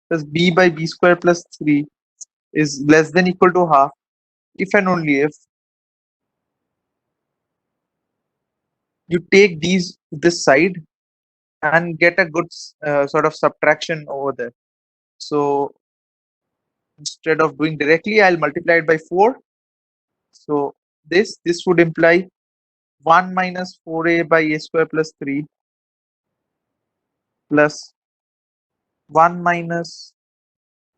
plus b by b square plus 3 is less than equal to half if and only if you take this side and get a good sort of subtraction over there. So instead of doing directly, I'll multiply it by 4. So this would imply 1 minus 4a by a square plus 3 plus 1 minus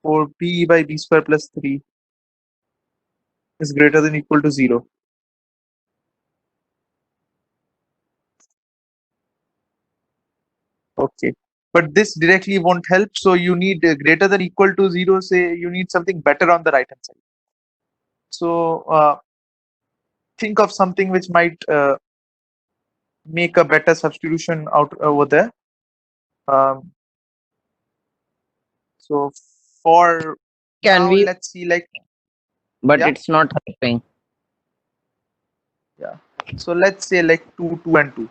4b by b square plus 3 is greater than equal to 0. Okay, but this directly won't help. So you need greater than equal to 0. Say you need something better on the right hand side. So think of something which might make a better substitution out over there. So for Can now, we? let's see, like, But yeah. it's not helping. Yeah. So let's say like 2, 2 and 2.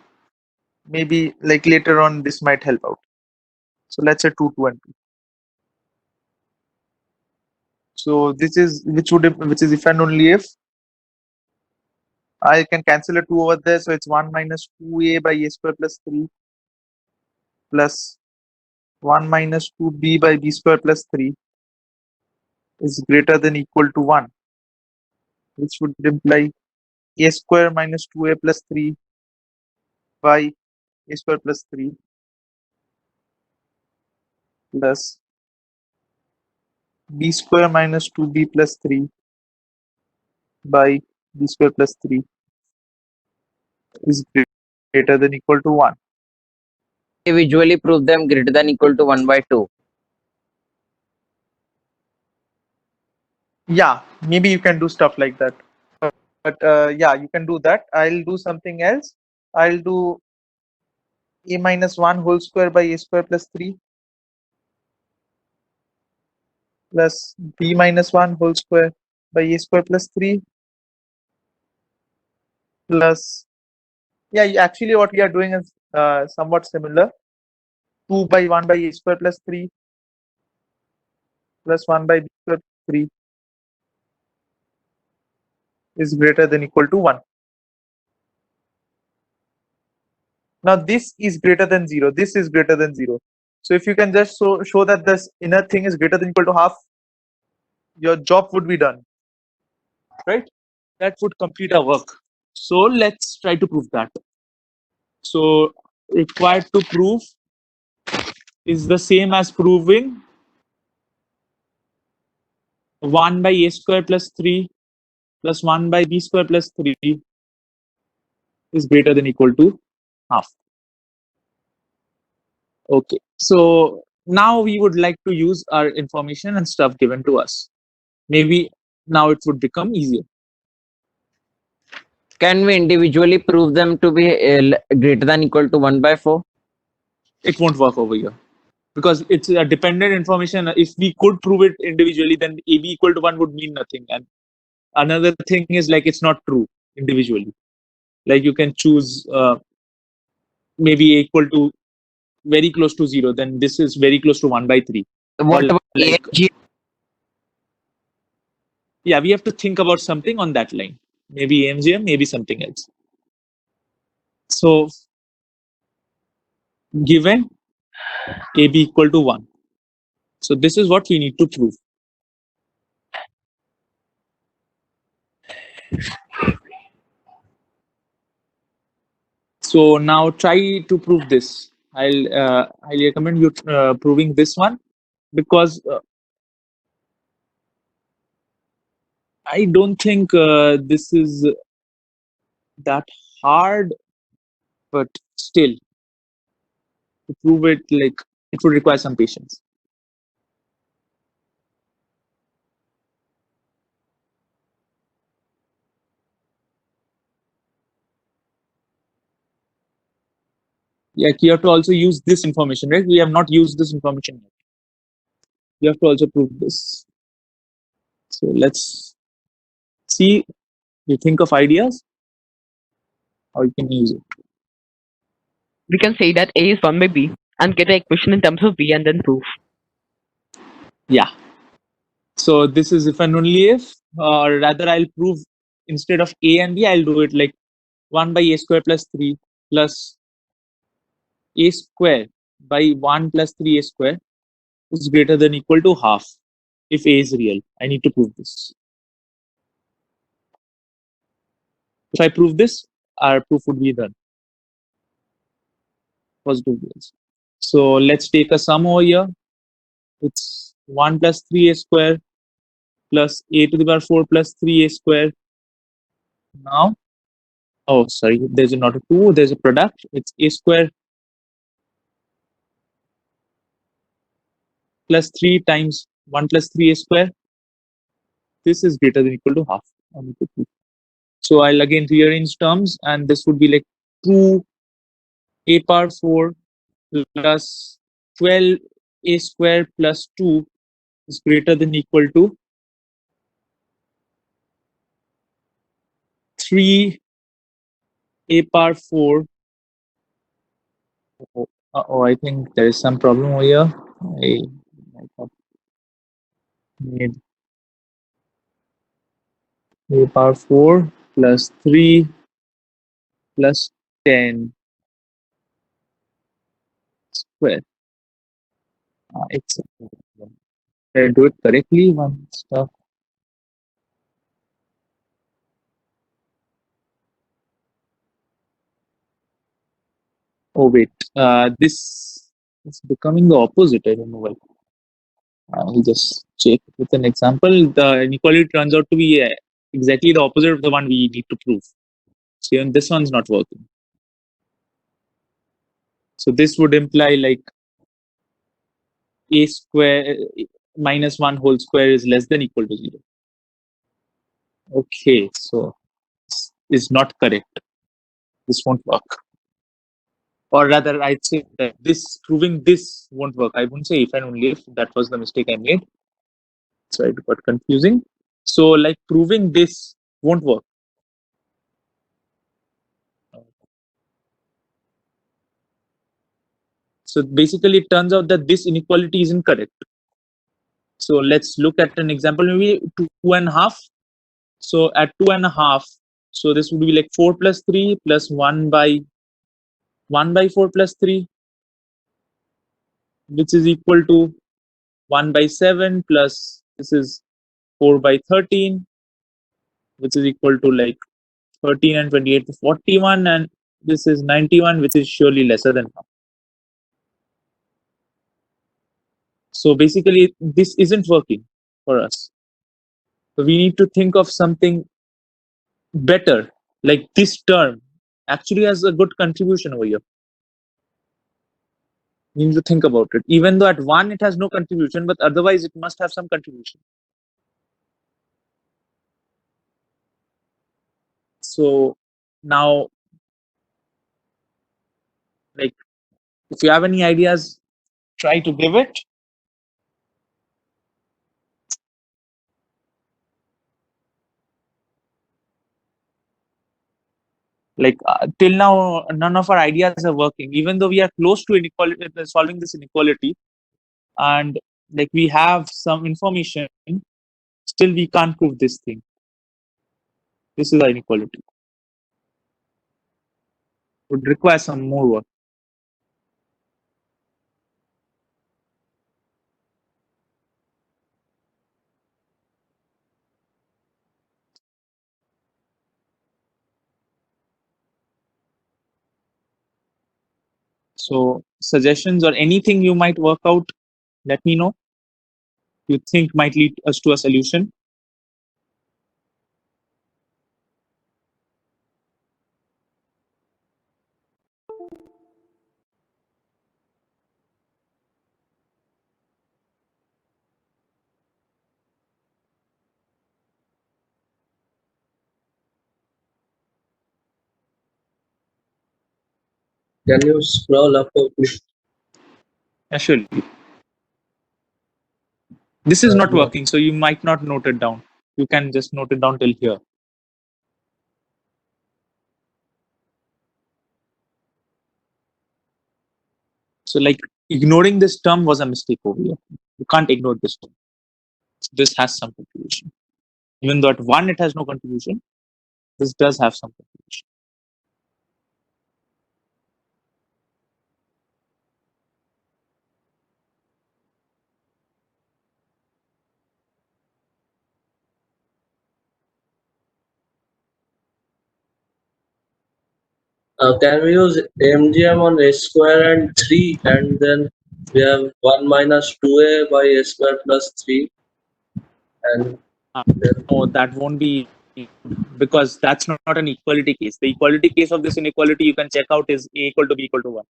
Maybe like later on this might help out. So let's say 2, 2 and 2. So this is which is if and only if I can cancel a 2 over there. So it's 1 minus 2a by a square plus 3 plus 1 minus 2b by b square plus 3 is greater than equal to 1, which would imply a square minus 2a plus 3 by a square plus 3 plus b square minus 2b plus 3 by b square plus 3 is greater than equal to 1. Visually prove them greater than equal to 1 by 2. Yeah, maybe you can do stuff like that. But yeah, you can do that. I'll do something else. I'll do a minus 1 whole square by a square plus 3 plus b minus 1 whole square by a square plus 3 plus, yeah, actually what we are doing is somewhat similar. 2 by 1 by a square plus 3 plus 1 by b square plus 3 is greater than equal to 1. Now this is greater than 0. This is greater than 0. So if you can just show that this inner thing is greater than equal to half, your job would be done, right? That would complete our work. So let's try to prove that. So required to prove is the same as proving 1 by a square plus 3 plus 1 by b square plus 3 is greater than equal to half. Okay, so now we would like to use our information and stuff given to us. Maybe now it would become easier. Can we individually prove them to be greater than equal to 1 by 4? It won't work over here because it's a dependent information. If we could prove it individually, then AB equal to 1 would mean nothing. And another thing is like it's not true individually. Like you can choose maybe equal to very close to 0, then this is very close to 1 by 3. What Or about like, AG? yeah, we have to think about something on that line. Maybe AMGM, maybe something else. So given AB equal to 1. So this is what we need to prove. So now try to prove this. I'll recommend you proving this one because I don't think this is that hard, but still to prove it, like it would require some patience. Yeah, you have to also use this information, right? We have not used this information yet. You have to also prove this. So let's see. You think of ideas, how you can use it. We can say that A is 1 by B and get an equation in terms of B and then prove. Yeah. So this is if and only if, or rather I'll prove instead of A and B, I'll do it like 1 by a square plus 3 plus a square by 1 plus 3a square is greater than equal to half if A is real. I need to prove this. If I prove this, our proof would be done. Positive rules. So let's take a sum over here. It's 1 plus 3a square plus a to the power 4 plus 3a square. Now, oh, sorry, there's not a 2, there's a product. It's a square plus 3 times 1 plus 3a square. This is greater than equal to half. So I'll again rearrange terms, and this would be like 2a power 4 plus 12a square plus 2 is greater than equal to 3a power 4. Oh, I think there is some problem over here. I thought made a power 4 plus 3 plus 10 square. It's I do it correctly. One stuff. Oh wait, this is becoming the opposite. I don't know why. I'll just check with an example. The inequality turns out to be exactly the opposite of the one we need to prove. So even this one's not working. So this would imply like a square minus 1 whole square is less than equal to 0. Okay, so this is not correct. This won't work. Or rather, I'd say that this proving this won't work. I wouldn't say if and only if. That was the mistake I made. So it got confusing. So like proving this won't work. So basically, it turns out that this inequality isn't correct. So let's look at an example, maybe 2.5. So at 2.5, so this would be like 4 plus 3 plus 1 by 4 plus 3, which is equal to 1 by 7 plus this is 4 by 13, which is equal to like 13 and 28 to 41, and this is 91, which is surely lesser than half. So basically, this isn't working for us. So we need to think of something better, like this term actually has a good contribution over here. We need to think about it. Even though at 1 it has no contribution, but otherwise it must have some contribution. So now, like, if you have any ideas, try to give it. Like till now, none of our ideas are working, even though we are close to inequality, solving this inequality, and like we have some information, still we can't prove this thing. This is our inequality. Would require some more work. So suggestions or anything you might work out, let me know. You think might lead us to a solution. Can you scroll up a bit? Surely. This is not No. working, so you might not note it down. You can just note it down till here. So like ignoring this term was a mistake over here. You can't ignore this term. This has some contribution. Even though at 1 it has no contribution, this does have some contribution. Can we use MGM on a square and 3, and then we have 1 minus 2a by a square plus 3, and then No, that won't be, because that's not an equality case. The equality case of this inequality you can check out is a equal to b equal to 1.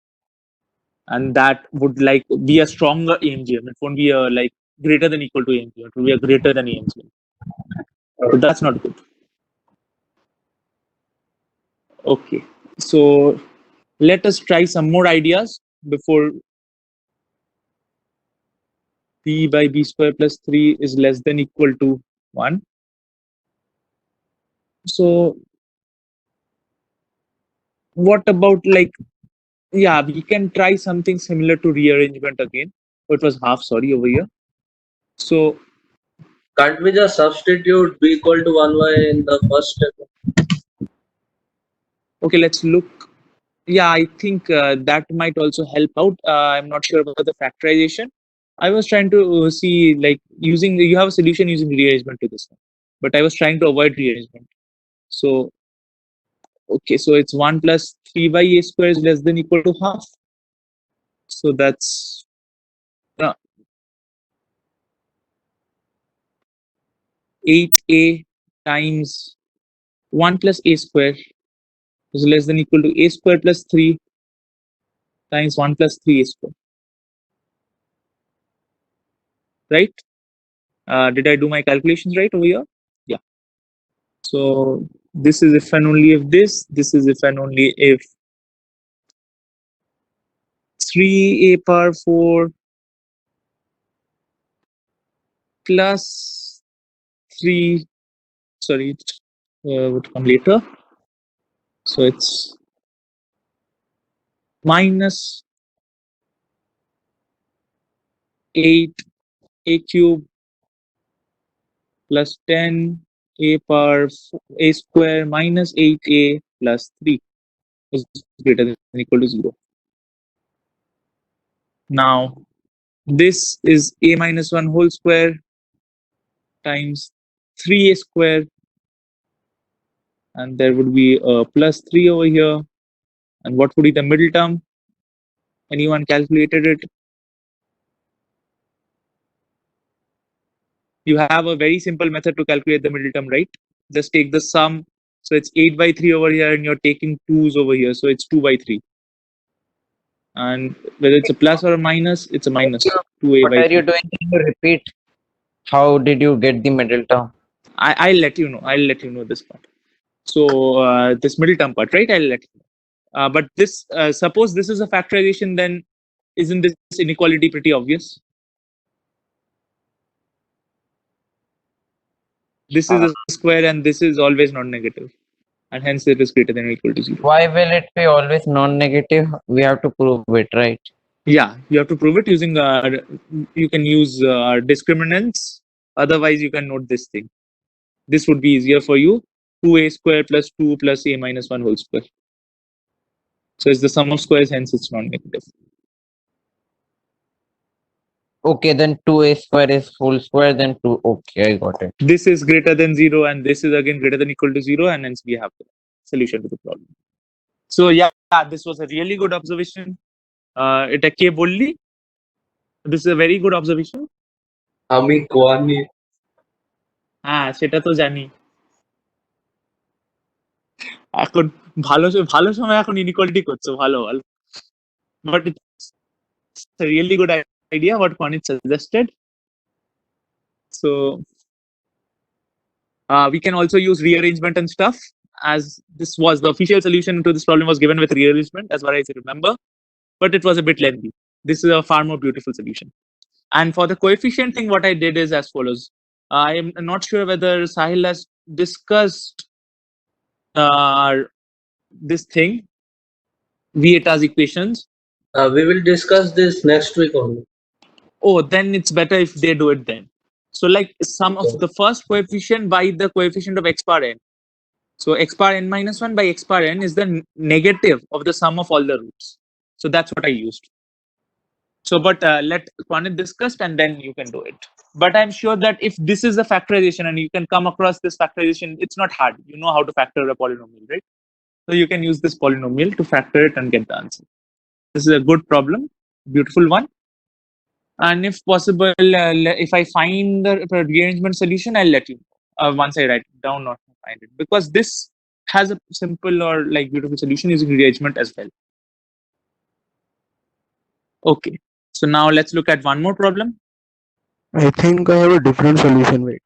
And that would like be a stronger AMGM. It won't be a like greater than equal to AMGM. It will be a greater than AMGM. But that's not good. Okay. So let us try some more ideas before b by b square plus 3 is less than equal to 1. So what about like, yeah, we can try something similar to rearrangement again. Oh, it was half, sorry, over here. So can't we just substitute b equal to 1y in the first step? okay, let's look. Yeah, I think that might also help out. I'm not sure about the factorization. I was trying to see like using, you have a solution using rearrangement to this one, but I was trying to avoid rearrangement. So okay, so it's 1 plus 3 by a square is less than equal to half. So that's 8a times 1 plus a square is less than equal to a square plus 3 times 1 plus 3a square. Right? Did I do my calculations right over here? Yeah. So this is if and only if this is if and only if 3a power 4 plus 3, sorry, would come later. So it's minus 8a cube plus 10 a power a square minus 8a plus 3 is greater than equal to 0. Now this is a minus 1 whole square times 3a square, and there would be a plus 3 over here. And what would be the middle term? Anyone calculated it? You have a very simple method to calculate the middle term, right? Just take the sum. So it's 8 by 3 over here, and you're taking 2's over here. So it's 2 by 3. And whether it's a plus or a minus, it's a minus. 2a What by are 3. you doing? Can you repeat? How did you get the middle term? I'll let you know. I'll let you know this part. So this middle term part, right? I'll let you know. But this, suppose this is a factorization, then isn't this inequality pretty obvious? This is a square, and this is always non-negative, and hence it is greater than or equal to 0. Why will it be always non-negative? We have to prove it, right? Yeah, you have to prove it using. You can use discriminants. Otherwise, you can note this thing. This would be easier for you. 2a square plus 2 plus a minus 1 whole square. So it's the sum of squares, hence it's non-negative. Okay, then 2a square is whole square, then 2. Okay, I got it. This is greater than 0, and this is again greater than equal to 0, and hence we have the solution to the problem. So yeah, this was a really good observation. এটা কে বললি? This is a very good observation. আমি কোয়ানি হ্যাঁ, সেটা তো জানি। এখন ভালো ভালো সময় এখন ইনইকুয়ালিটি করছো, ভালো ভালো। But it's a really good idea what Conit suggested. So we can also use rearrangement and stuff, as this was the official solution to this problem was given with rearrangement, as far as I remember, but it was a bit lengthy. This is a far more beautiful solution. And for the coefficient thing, what I did is as follows. I am not sure whether Sahil has discussed this thing, Vieta's equations. we will discuss this next week only. Oh, then it's better if they do it then. So like sum of the first coefficient by the coefficient of x power n. So x power n minus 1 by x power n is the negative of the sum of all the roots. So that's what I used. So but let Kwanit discuss, and then you can do it. But I'm sure that if this is a factorization and you can come across this factorization, it's not hard. You know how to factor a polynomial, right? So you can use this polynomial to factor it and get the answer. This is a good problem, beautiful one. And if possible, if I find the rearrangement solution, I'll let you know once I write it down or find it, because this has a simple or like beautiful solution using rearrangement as well. Okay, so now let's look at one more problem. I think I have a different solution. Wait.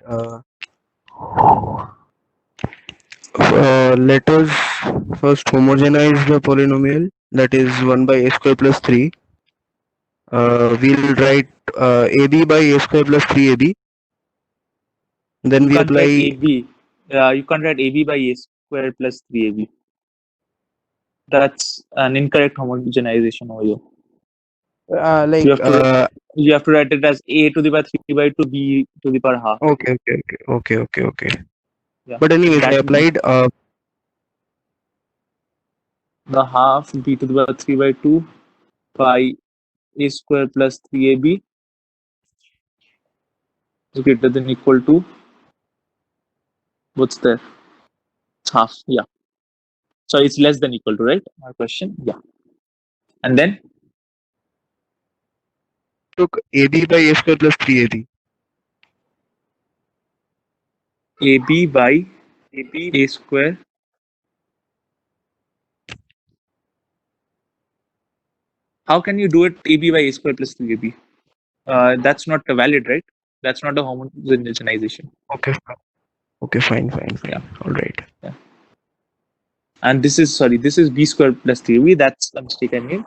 Let us first homogenize the polynomial, that is 1 by a square plus 3. We'll write ab by a square plus 3ab. Then we You can't apply. write AB. You can't write AB by a square plus 3ab. That's an incorrect homogenization over here. Like You have to write it as a to the power 3 by 2 b to the power half. Okay. Yeah. But anyways, I That applied the half b to the power 3 by 2 by a square plus 3ab is greater than equal to, what's there? It's half, yeah. So it's less than equal to, right? My question, yeah. And then took ab by a square plus 3ab. ab by a square how can you do it ab by a square plus 3ab? That's not valid, right? That's not a homogenization. Okay, fine. Yeah. All right. Yeah. And this is b square plus 3ab. That's a mistake I made.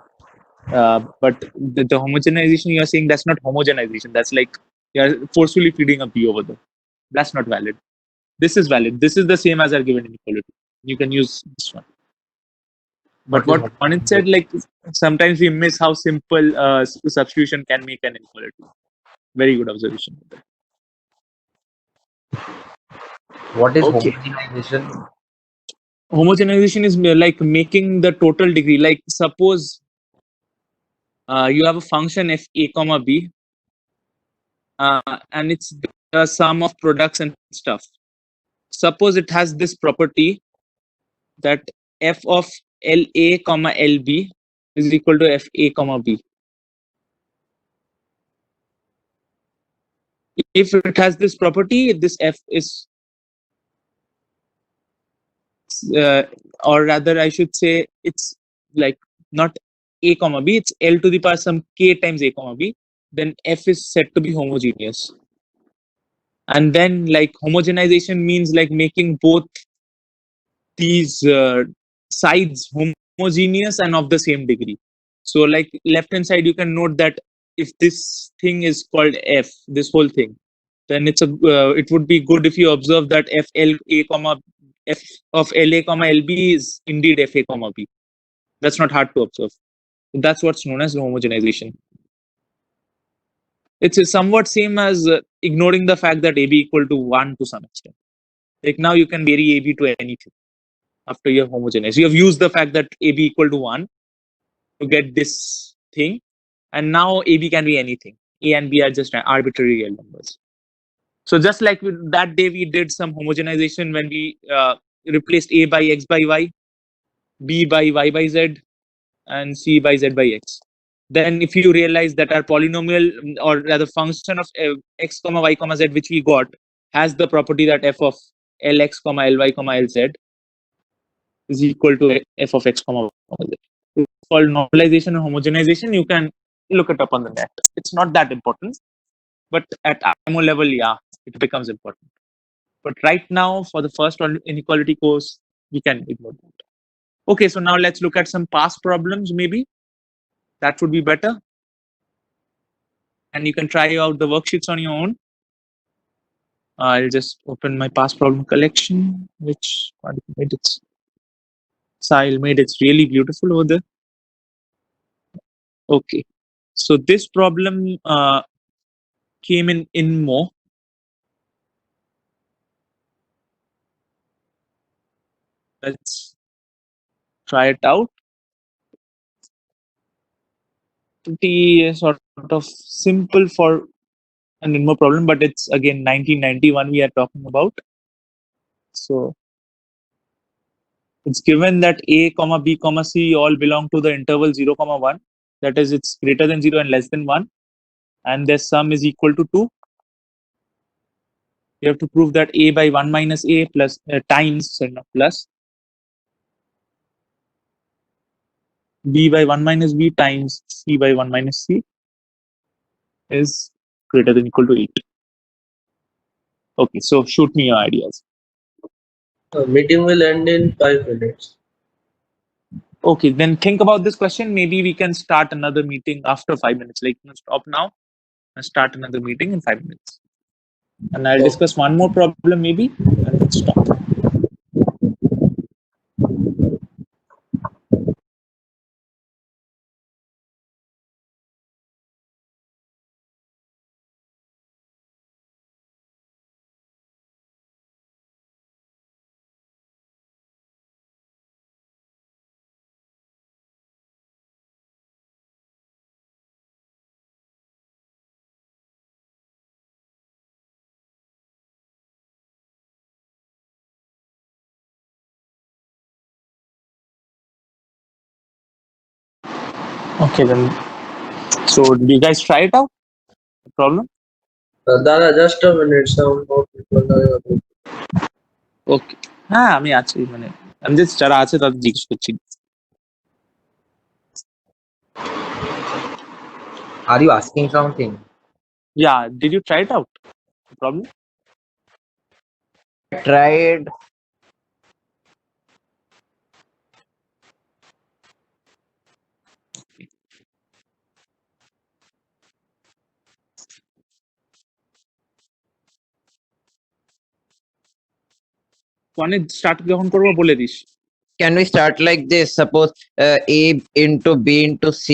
But the homogenization you are saying, that's not homogenization. That's like you are forcefully feeding a b over there. That's not valid. This is valid. This is the same as our given inequality. You can use this one. But what Anit said, like sometimes we miss how simple substitution can make an inequality. Very good observation. What is Okay. homogenization? Homogenization is like making the total degree. Like suppose you have a function f a comma b, and it's the sum of products and stuff. suppose it has this property that f of LA comma LB is equal to FA comma B. If it has this property, this f is, or rather I should say, it's like not A comma B, it's L to the power some K times A comma B, then f is said to be homogeneous. And then like homogenization means like making both these sides homogeneous and of the same degree. So like left hand side, you can note that if this thing is called f, this whole thing, then it's a it would be good if you observe that f of LA comma LB is indeed FA comma B. That's not hard to observe. That's what's known as homogenization. It's somewhat same as ignoring the fact that AB equal to 1 to some extent. Like now you can vary AB to anything after you have homogenized. You have used the fact that AB equal to 1 to get this thing, and now AB can be anything. A and B are just arbitrary real numbers. So just like that day we did some homogenization when we replaced A by X by Y, B by Y by Z, and C by Z by X. Then if you realize that our polynomial, or rather function of X comma Y comma Z which we got has the property that f of Lx comma Ly comma Lz is equal to f of X comma Y comma Z. It's called normalization and homogenization. You can look it up on the net. It's not that important, but at IMO level, yeah, it becomes important. But right now, for the first inequality course, we can ignore that. Okay, so now let's look at some past problems, maybe. That would be better. And you can try out the worksheets on your own. I'll just open my past problem collection, which made its style made it's really beautiful over there. Okay, so this problem came in InMo. Let's try it out. Pretty sort of simple for an InMo problem, but it's again 1991 we are talking about. So it's given that A comma B comma C all belong to the interval 0 comma 1. That is, it's greater than 0 and less than 1. And their sum is equal to 2. You have to prove that A by 1 minus A plus times, sorry, not plus, B by 1 minus B times C by 1 minus C is greater than equal to 8. Okay, so shoot me your ideas. The meeting will end in 5 minutes. Okay, then think about this question. Maybe we can start another meeting after 5 minutes. Like, stop now and start another meeting in 5 minutes. And I'll discuss one more problem maybe, and then stop. Okay, then. So, did you guys try it out? The problem? Dada, just a minute. Some more people are. Okay. হ্যাঁ আমি আছি মানে আমি just যারা আছে তাদের জিজ্ঞেস করছি Are you asking something? Yeah, did you try it out? The problem? Tried. ফোনে স্টার্ট যখন করবো বলে this Can we start like this? Suppose A into B into C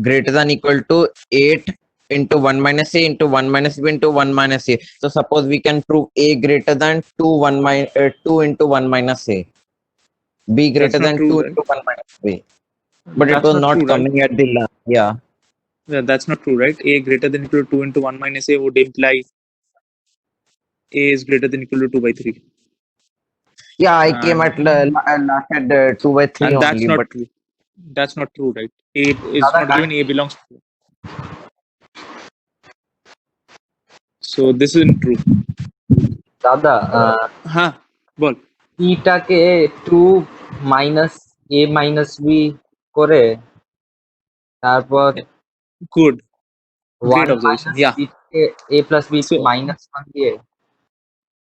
greater than equal to 8 into 1 minus A into 1 minus B into 1 minus A. So suppose we can prove A greater than 2 into 1 minus A. B greater not than true, 2 right? into 1 minus B. But it That's was not not true, right? coming at the last. Yeah. Yeah, that's not true, right? A greater than equal to 2 into 1 minus A would imply A is greater than equal to 2 by 3. Yeah, I came at last at 2 by 3 And that's only, not but true. That's not true, right? A is Dada, not given. A belongs to 4. So this isn't true. Dada, Huh? Bol. ইটাকে 2 minus a minus b করে তারপর Good. Great 1 observation. minus Yeah. b K a plus b So minus 1 দিয়ে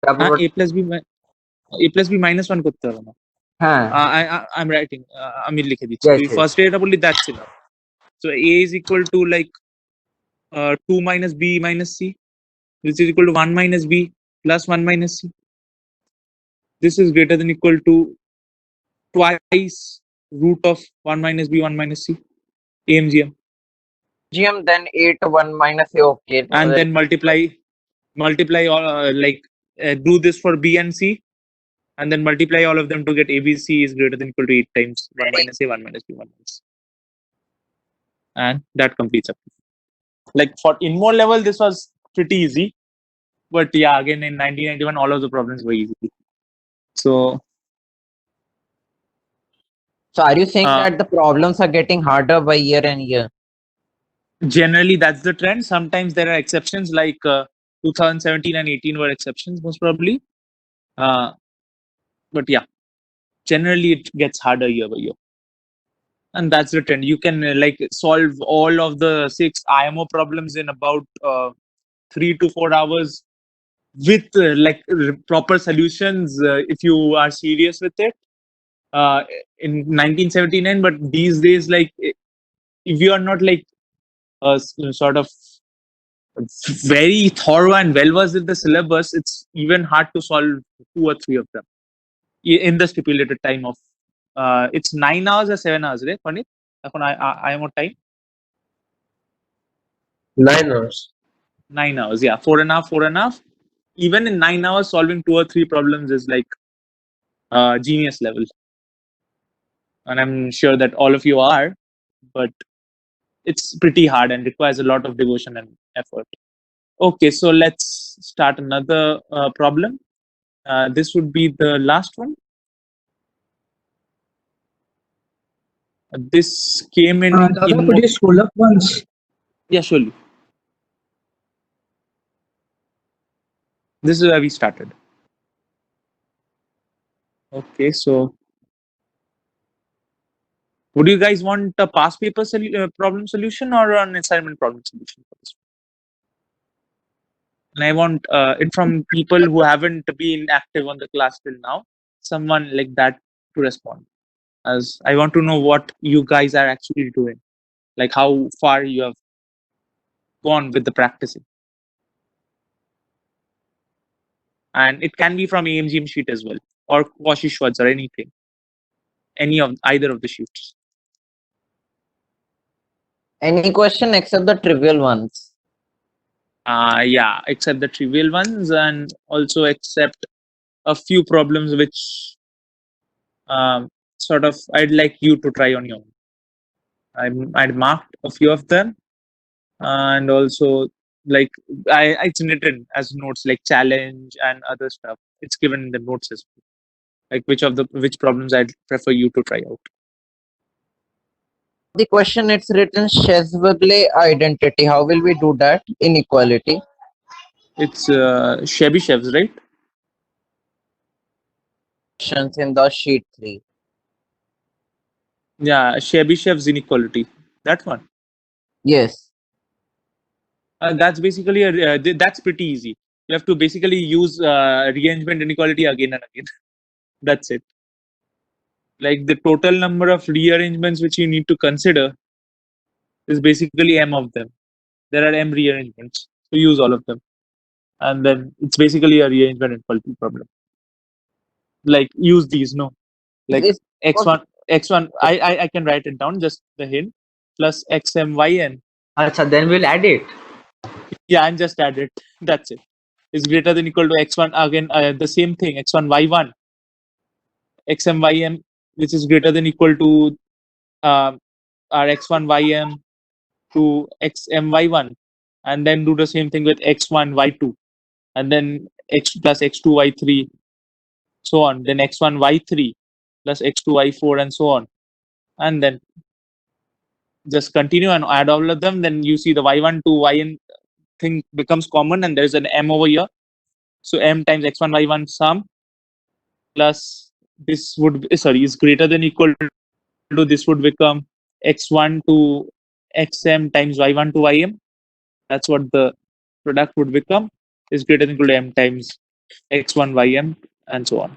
তারপর A plus B minus 1 করতে হবে না। হ্যাঁ I'm writing. আমি লিখে দিচ্ছি। yes তুই yes first এটা বললি that's enough. So A is equal to like 2 minus B minus C, which is equal to 1 minus B plus 1 minus C. This is greater than equal to twice root of 1 minus B 1 minus C. AMGM. GM then 8 1 minus a, okay. And then multiply all do this for B and C, and then multiply all of them to get ABC is greater than equal to 8 times 1 minus A 1 minus B 1 minus C. And that completes up. Like for in more level, this was pretty easy, but yeah, again in 1991, all of the problems were easy. So are you saying Uh, that the problems are getting harder by year and year? generally, that's the trend. Sometimes there are exceptions, like 2017 and 18 were exceptions, most probably. But yeah, generally it gets harder year by year. And that's the trend. You can like solve all of the 6 IMO problems in about 3 to 4 hours with proper solutions if you are serious with it in 1979. But these days, like if you are not like sort of very thorough and well versed with the syllabus, it's even hard to solve 2 or 3 of them in the stipulated time of it's 9 hours or 7 hours, right? Panit? I am on time. 9 hours. 9 hours, yeah. 4.5. Even in 9 hours, solving 2 or 3 problems is like genius level. And I'm sure that all of you are, but it's pretty hard and requires a lot of devotion and effort. Okay, so let's start another problem. This would be the last one. This came in. Dada, could you scroll up once? Yeah, surely. This is where we started. Okay, so would you guys want a past paper problem solution or an assignment problem solution for this one? And I want it from people who haven't been active on the class till now, someone like that to respond, as I want to know what you guys are actually doing, like how far you have gone with the practicing. And it can be from AMGM sheet as well, or Cauchy Schwartz or anything, either of the sheets. Any question except the trivial ones? Yeah, except the trivial ones, and also except a few problems which sort of I'd like you to try on your own. I'd marked a few of them, and also like it's written as notes, like challenge and other stuff. It's given in the notes as well. Like which problems I'd prefer you to try out. The question, it's written Chevrolet identity. How will we do that? Inequality. It's Chebyshev's, right? Questions in the sheet 3. Yeah, Chebyshev's inequality. That one. Yes. That's basically that's pretty easy. You have to basically use rearrangement inequality again and again. That's it. Like the total number of rearrangements which you need to consider is basically m of them. There are m rearrangements, so use all of them, and then it's basically a rearrangement inequality problem. Like use these, no, like x1 I can write it down, just the hint, plus xmyn. Acha, then we'll add it. Yeah, and just add it. That's it. Is greater than equal to x1 again. The same thing, x1 y1, xmym, which is greater than equal to our x1 ym to xmy1, and then do the same thing with x1 y2, and then x plus x2 y3, so on. Then x1 y3 plus x2 y4 and so on. And then just continue and add all of them. Then you see the y1 to yn thing becomes common, and there's an m over here. So m times x1 y1 sum plus this would is greater than equal to this would become x1 to xm times y1 to ym. That's what the product would become, is greater than equal to m times x1 ym and so on.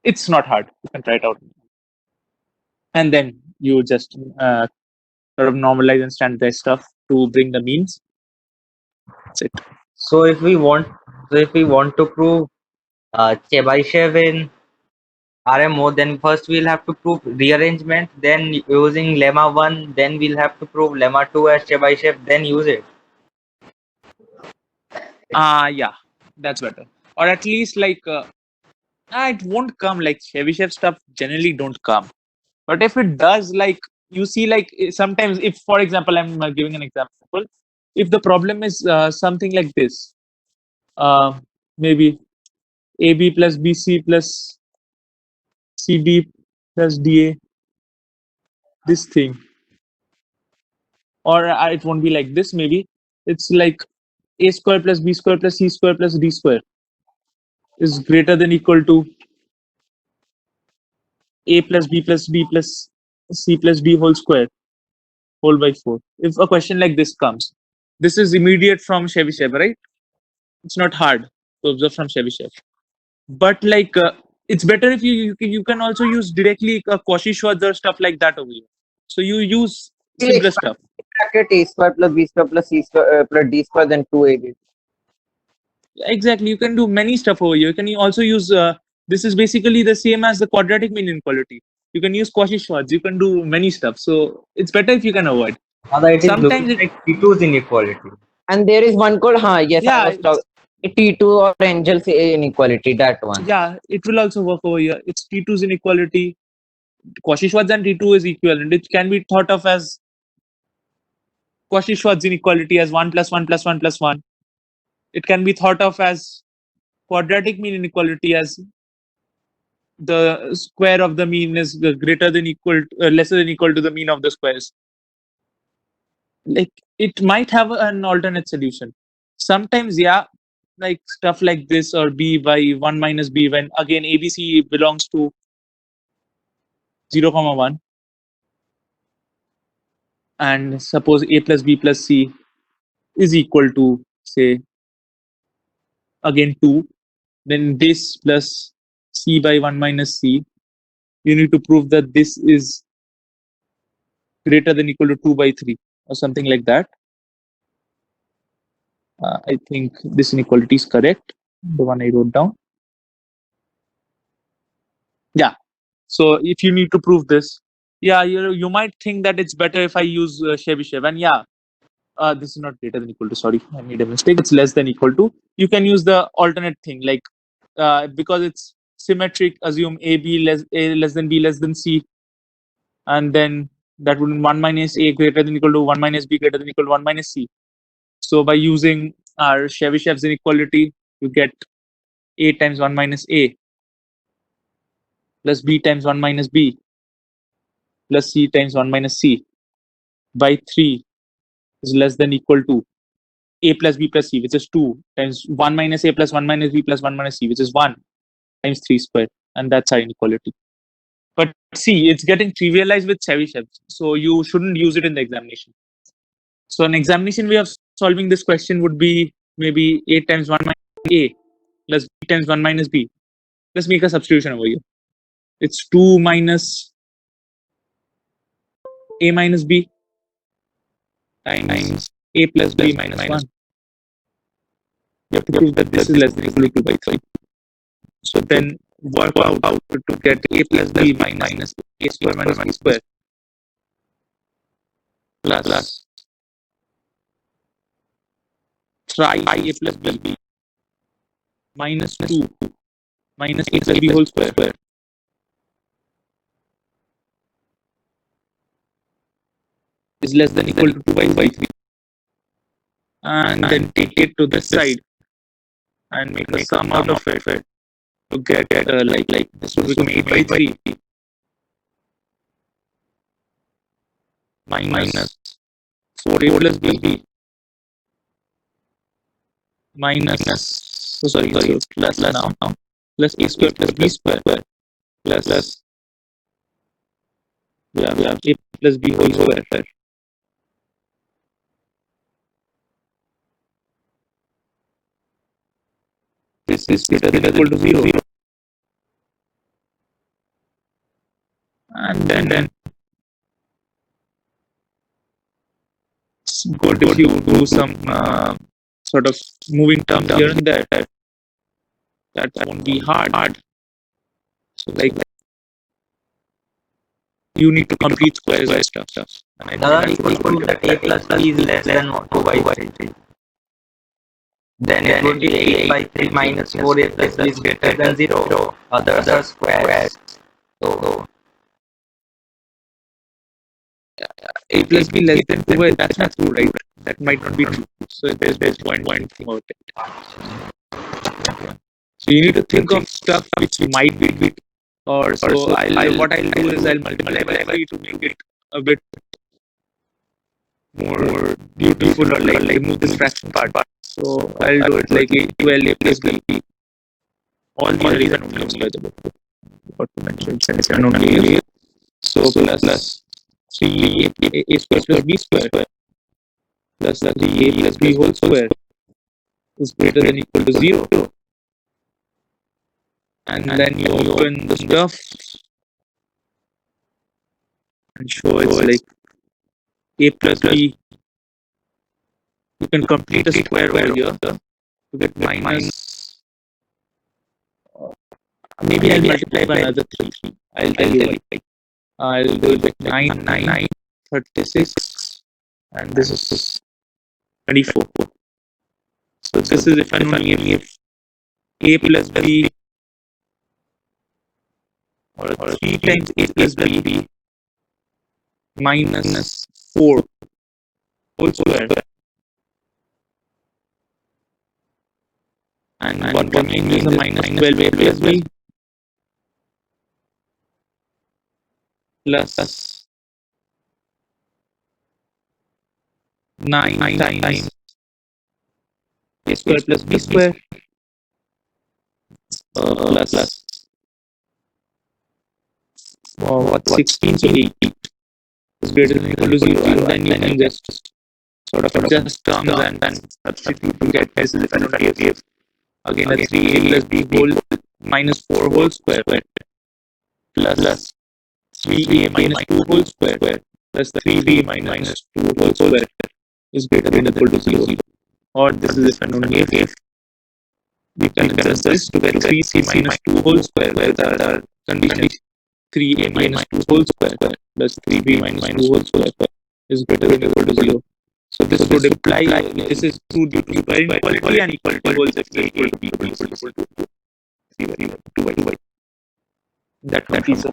It's not hard. You can try it out. And then you just sort of normalize and standardize stuff to bring the means. That's it. So if we want to prove Chebyshev in RMO, then first we'll have to prove rearrangement, then using lemma 1, then we'll have to prove lemma 2 as Chebyshev, then use it. Yeah, that's better. Or at least like it won't come, like Chebyshev stuff generally don't come. But if it does, like you see, like sometimes, if for example, I'm giving an example, if the problem is something like this, maybe AB plus BC plus CD plus DA, this thing, or it won't be like this, maybe it's like A square plus B square plus C square plus D square is greater than equal to A plus B plus D plus C plus D whole square whole by 4. If a question like this comes, this is immediate from Chebyshev, right? It's not hard to observe from Chebyshev. But like it's better if you can also use directly Cauchy-Schwarz or stuff like that over here. So you use simpler stuff. Bracket A square plus B square plus C square plus D square, then 2AB. Exactly, you can do many stuff over here. You can also use this is basically the same as the quadratic mean inequality. You can use Cauchy-Schwarz. You can do many stuff. So it's better if you can avoid. Sometimes it's like T2's inequality. And there is one called yes, yeah, I was talking T2 or Engel's inequality, that one. Yeah, it will also work over here. It's T2's inequality. Cauchy-Schwarz and T2 is equivalent. It can be thought of as Cauchy-Schwarz inequality as 1 plus 1 plus 1 plus 1. It can be thought of as quadratic mean inequality as the square of the mean is greater than equal lesser than equal to the mean of the squares. Like it might have an alternate solution. Sometimes, yeah, like stuff like this, or b by 1 minus b, when again ABC belongs to 0, 1, and suppose a plus b plus c is equal to, say, again 2, then this plus c by 1 minus c, you need to prove that this is greater than equal to 2 by 3 or something like that. I think this inequality is correct, the one I wrote down. Yeah, so if you need to prove this, yeah, you might think that it's better if I use Chebyshev, and yeah, this is not greater than equal to, sorry, I made a mistake, it's less than equal to. You can use the alternate thing, like because it's symmetric, assume A less than B less than C, and then that would be 1 minus A greater than equal to 1 minus B greater than equal to 1 minus C. So by using our Chebyshev's inequality, you get A times 1 minus A plus B times 1 minus B plus C times 1 minus C by 3 is less than equal to A plus B plus C, which is 2, times 1 minus A plus 1 minus B plus 1 minus C, which is 1, times 3 squared, and that's our inequality. But see, it's getting trivialized with Chebyshev, so you shouldn't use it in the examination. So an examination way of solving this question would be maybe A times 1 minus A plus B times 1 minus B. Let's make a substitution over here. It's 2 minus A minus B times A plus B minus 1. You have to prove that this is less than equal to 2 by 3. So then work out to get A plus B minus A square minus B square plus try A plus B minus 2 minus A plus B whole square is less than equal to 2 by 3. And then take it to this side and make a sum out of it. to get like this would become 8 by 3 minus 4a plus b minus so plus now plus a square plus b square plus a plus b whole square. This is greater than equal to 0. And then good if you do some sort of moving terms here and there. That won't be hard. So like you need to complete squares and stuff. And If we prove that a plus b is less than 2 by 3, then it would be 8 by 3 minus 4a plus b is greater than 0. Others are squares. So a plus b less than 2 by that's not true, right? That might not be true. So there's point thing about it. So you need to think of stuff which might be or so what I'll do is I'll multiply by 3 to make it a bit more beautiful or like remove this fraction part. So I'll do it like 12 a plus b. All these are known by the book. What to mention? It's only so plus 3 a square plus b square plus 3a plus b whole square is greater than equal to 0. And then you open the stuff and show it's like a plus b. You can complete a square over here to get minus. Maybe I'll multiply by another 3. I'll tell you. I'll do it like 9, 36, and this is 24. So this is if and only if a plus b or 3 times a plus b minus 4 whole square. And what remains is a minus 12a plus b plus 9 times a square plus b square plus what 16 to 8 is greater than equal to 0, and then you can just sort of adjust terms and substitute to get this if and only if again a 3a plus b whole minus 4 whole square plus 3a minus 2 whole square plus 3b minus 2 whole square is greater than equal to 0. Or this is if and only if we can adjust this to get 3c minus 2 whole square where the condition 3a minus 2 whole square plus 3b minus 2 whole square is greater than equal to 0. So this would imply this is true due to square inequality and equality holds if a equal to b equal to 2 by 2 by. That is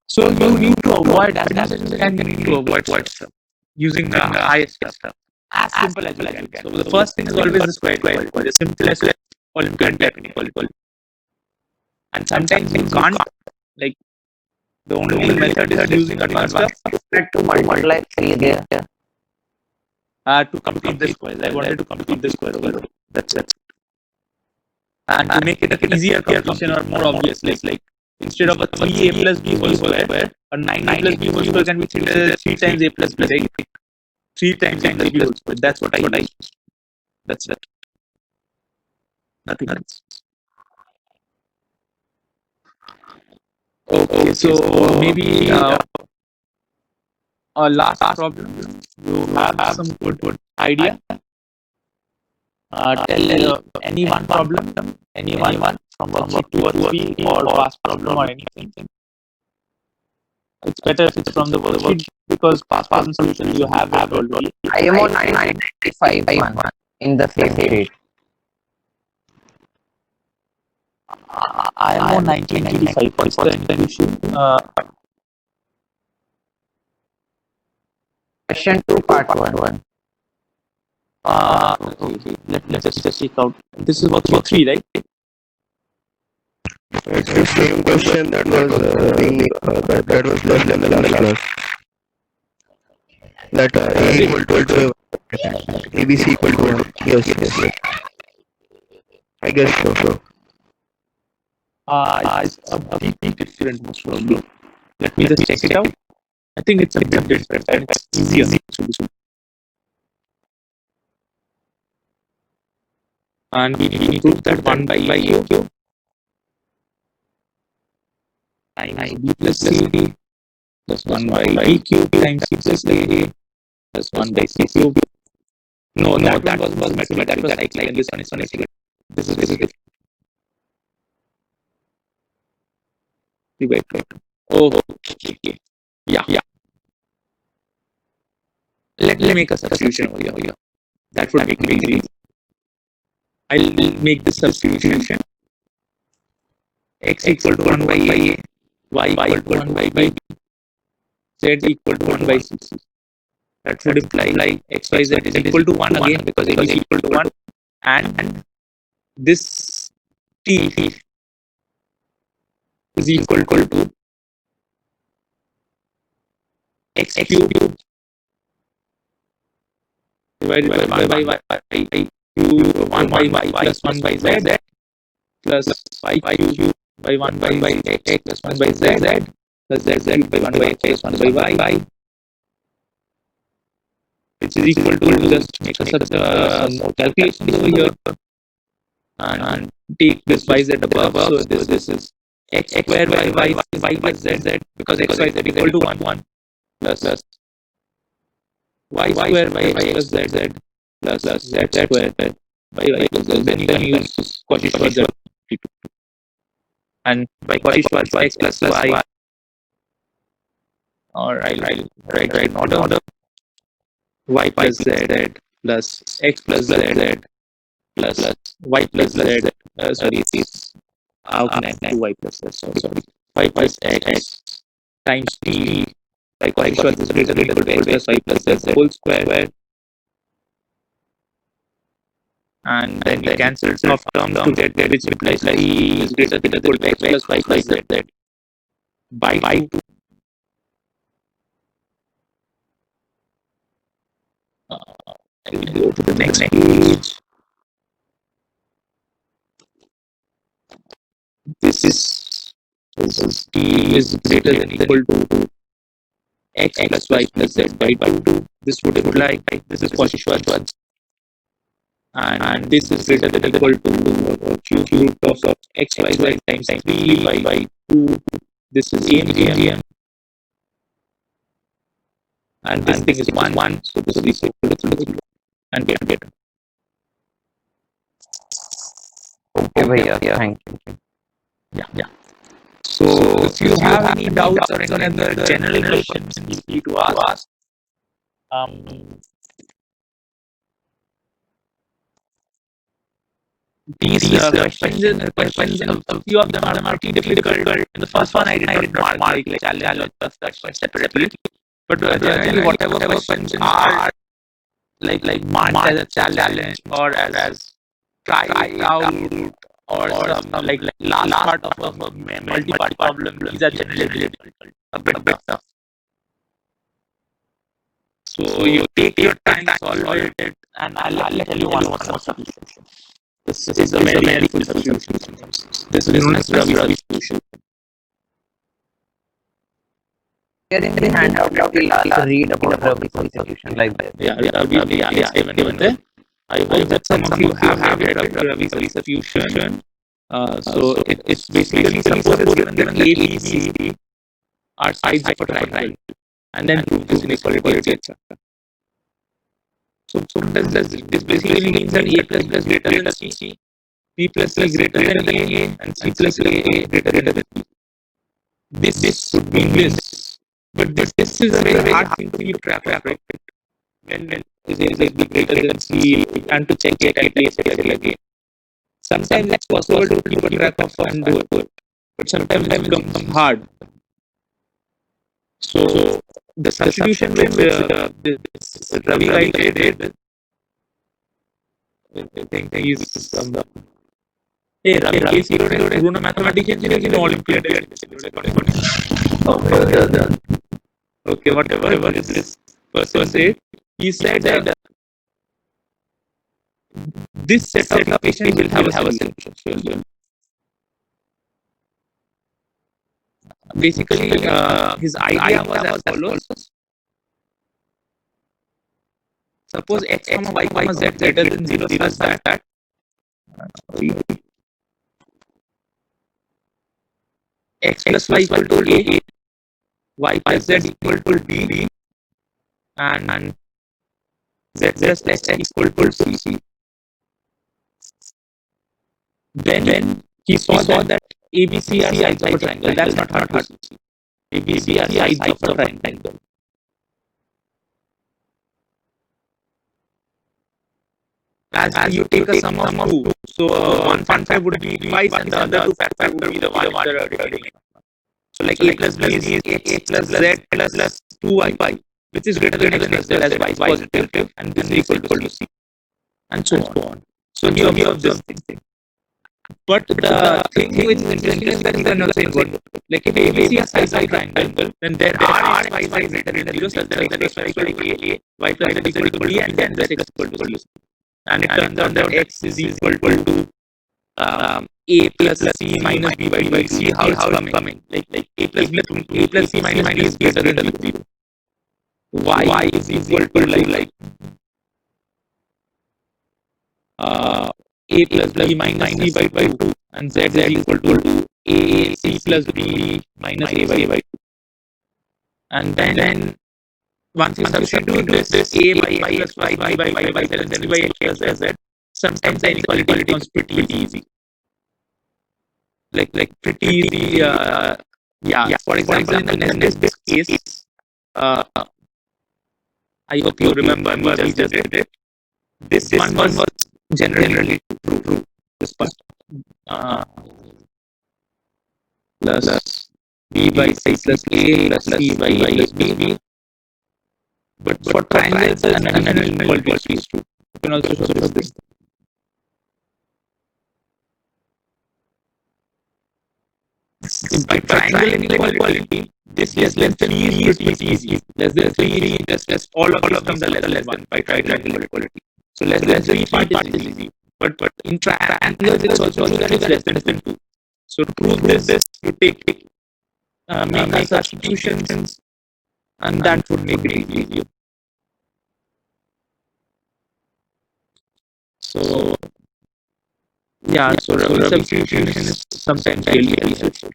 so you need to avoid as much as you can. You need to avoid stuff using the highest stuff as simple as you can. So the first thing is always the square inequality, the simplest Olympiad type inequality. And sometimes you can't, like the only method is using advanced stuff To multiply 3 there. to complete the square. I wanted to complete the square over there. That's it. And to make it an easier completion or more obvious, like instead of a 3a plus b whole square, a 9a plus b whole square can be treated as 3 times a plus b, right? 3 times a plus b whole square. That's what I. That's it. Nothing else. Okay, so maybe a last problem. You have some good idea. Tell any one problem, anyone from worksheet 2 or 3 or past problem or anything. It's better if it's from the worksheet because past problem solution you have already. I am on 995 in the same state. I am on 1985. What's the issue? Question 2, part 1. Okay. Let's just check out. This is worksheet 3, right? It's the same question that was that was left in the last class. That A equal to ABC equal to 1. Yes, yes. I guess so. It's a bit different, most probably. Let me just check it out. I think it's a bit different and it's easier. And we need to prove that 1 by q times b plus c plus 1 by b cube times c plus a plus 1 by c cube. No, that was mathematical. That was like this one is mathematical. This is different. Wait. Oh, okay. Yeah. Let me make a substitution over here. That would make it easy. I'll make this substitution. X equal to 1 by a, y equal to 1 by b, z equal to 1 by c. That would imply x, y, z is equal to 1 again because a is equal to 1. And this t is equal to x cube divided by y cube 1 by y plus 1 by z plus y cube by 1 by x plus 1 by z plus z by 1 by x plus 1 by y, which is equal to, just make some more calculations over here and take this yz above. So this is x square by y plus z because x y z equal to 1 plus y square by x plus z plus z square by y plus z. Then you can use Cauchy-Schwarz and by Cauchy-Schwarz x plus y. Or I'll write in order. Y plus z plus x plus z plus y plus z. Sorry, how can I do y plus z? Sorry, y plus x times t by Cauchy-Schwarz is greater than equal to x plus y plus z whole square. And then we cancel off terms to get which implies t is greater than equal to x plus y plus z by 2. I will go to the next page. This is t is greater than equal to x plus y plus z by 2. This would imply this is Cauchy-Schwarz. And this is greater than equal to cube root of x y z times 3 by 2. This is AMGM. And this thing is 1. So this is equal to 3. And get it. Okay, bhaiya. Thank you. Yeah. So if you have any doubts or any other general questions you need to ask, these questions, a few of them are pretty difficult. In the first one, I did not mark like challenge or that separately. But generally, whatever questions are like marked as a challenge or as try out or some like last part of a multi-part problem, these are generally a bit tough. So you take your time, solve it, and I'll tell you one more substitution. This is a very full substitution. This is known as Ravi substitution. Here in the handout, I'll read about Ravi substitution like that. Yeah, it's given there. I hope that some of you have read Ravi substitution. So it's basically suppose given that A, B, C are sides of a triangle, and then prove this inequality, etc. So this basically means that A plus plus greater than C, B plus C greater than A, and C plus A greater than B. This should mean this, but this is a very hard thing to keep track of. When is A greater than C, and to check it and place it again. Sometimes it's possible to keep track of and do it, but sometimes it becomes hard. So the substitution which this Ravi guy did, I think he's Hey, Ravi, Bruno mathematician in Olympiad. Okay, whatever this person said, he said that this set of equations will have a solution. Basically, his idea was as follows. Suppose x comma y comma z greater than 0 such that x plus y equal to a, y plus z equal to b, and z plus x equal to c. Then he saw that ABC are sides of a triangle. That's not hard to see. ABC are sides of a triangle. As you take a sum of two, so one factor would be twice and the other two factor would be the one dividing. So like a plus b is x plus z plus 2y, which is greater than x plus z as y is positive, and this is equal to c, and so on. So you observe this thing. But the thing which is interesting is that these are not the same word. Like if ABC is sides of triangle, then there are y greater than 0 such that x plus y equal to a, y plus z equal to b, and then z is equal to c. And it turns out that x is equal to a plus c minus b by d. See how it's coming. Like a plus c minus b is greater than 0. Y is equal to like a plus b minus c by 2, and z is equal to a c plus b minus a by 2. And then once you substitute this a by x plus y by y by z and c by x plus z, sometimes the inequality becomes pretty easy. Like pretty easy. Yeah. For example, in this case, I hope you remember we just did it. This one was generally true. This part plus b by c plus a plus c by plus b. But for triangles and inequality is true. You can also show this. By triangle inequality, this less than 3 is pretty easy. Less than 3, just all of these terms are less than 1 by triangle inequality. So less than 3 part is easy. But in triangles, it's also true that it's less than 2. So to prove this, you make substitutions, and that would make it easier. So yeah, so substitution is sometimes really helpful.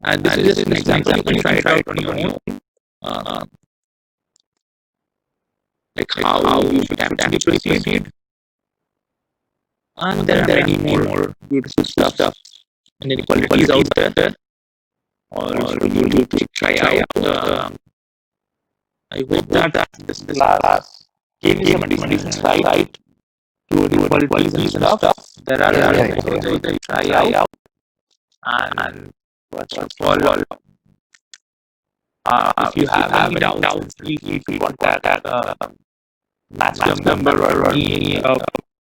And this is just an example. You can try it out on your own. Like how you should actually proceed. And there are many more beautiful stuff and inequalities out there. Or you to try out. I hope that this class gave you some additional insight to inequalities and stuff. There are methods that you try out. And first of all, if you have any doubts, feel free to contact Max number or me,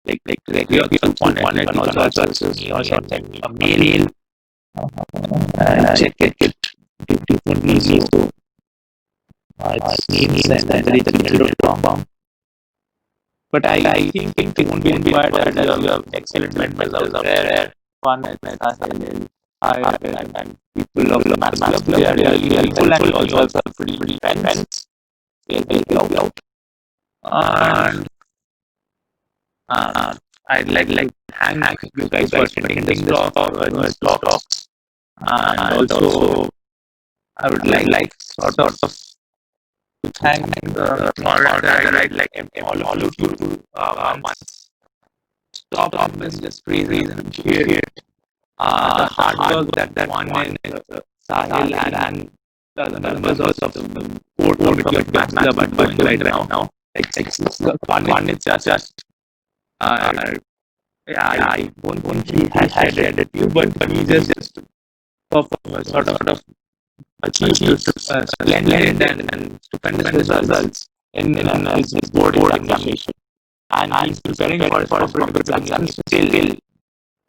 like directly on it. You can also access me or send me a mail. Check it. Different easy. So it's names@gmail.com. But I think it won't be required as you have excellent mentors out there. Fun and people of the Max Club, they are really helpful and also have pretty friends. They'll help you out. And I'd like thank you guys for attending this talk. And also I would like sort of to thank the moderator. I'd like all of you to once stop is just crazy and appreciate the hard work that one Sahil and the members of the core committee of Max Club are doing right now. It's fun. It's just I won't he had shared it to you, but he just sort of achieved splendid and stupendous results in his board examination. And he's preparing for his competitive exams still.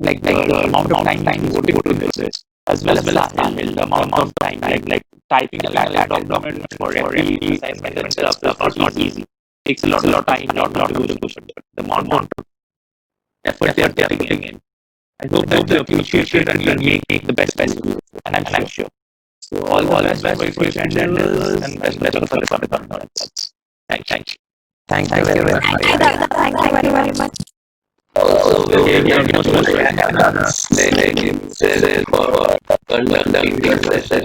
Like the amount of time he devoted to this, as well as Sahil, the amount of time, like typing a document for every assignment and stuff is not easy. Takes a lot of time, lot of devotion, the amount of effort they're putting in. I hope that you appreciate it and you'll make the best of it, and I'm sure. So all the best for your endeavors and best of luck for the conference. Thank you. Thank you very much. Thank you, Dada. Thank you very, very much. Also, we will most for conducting the session.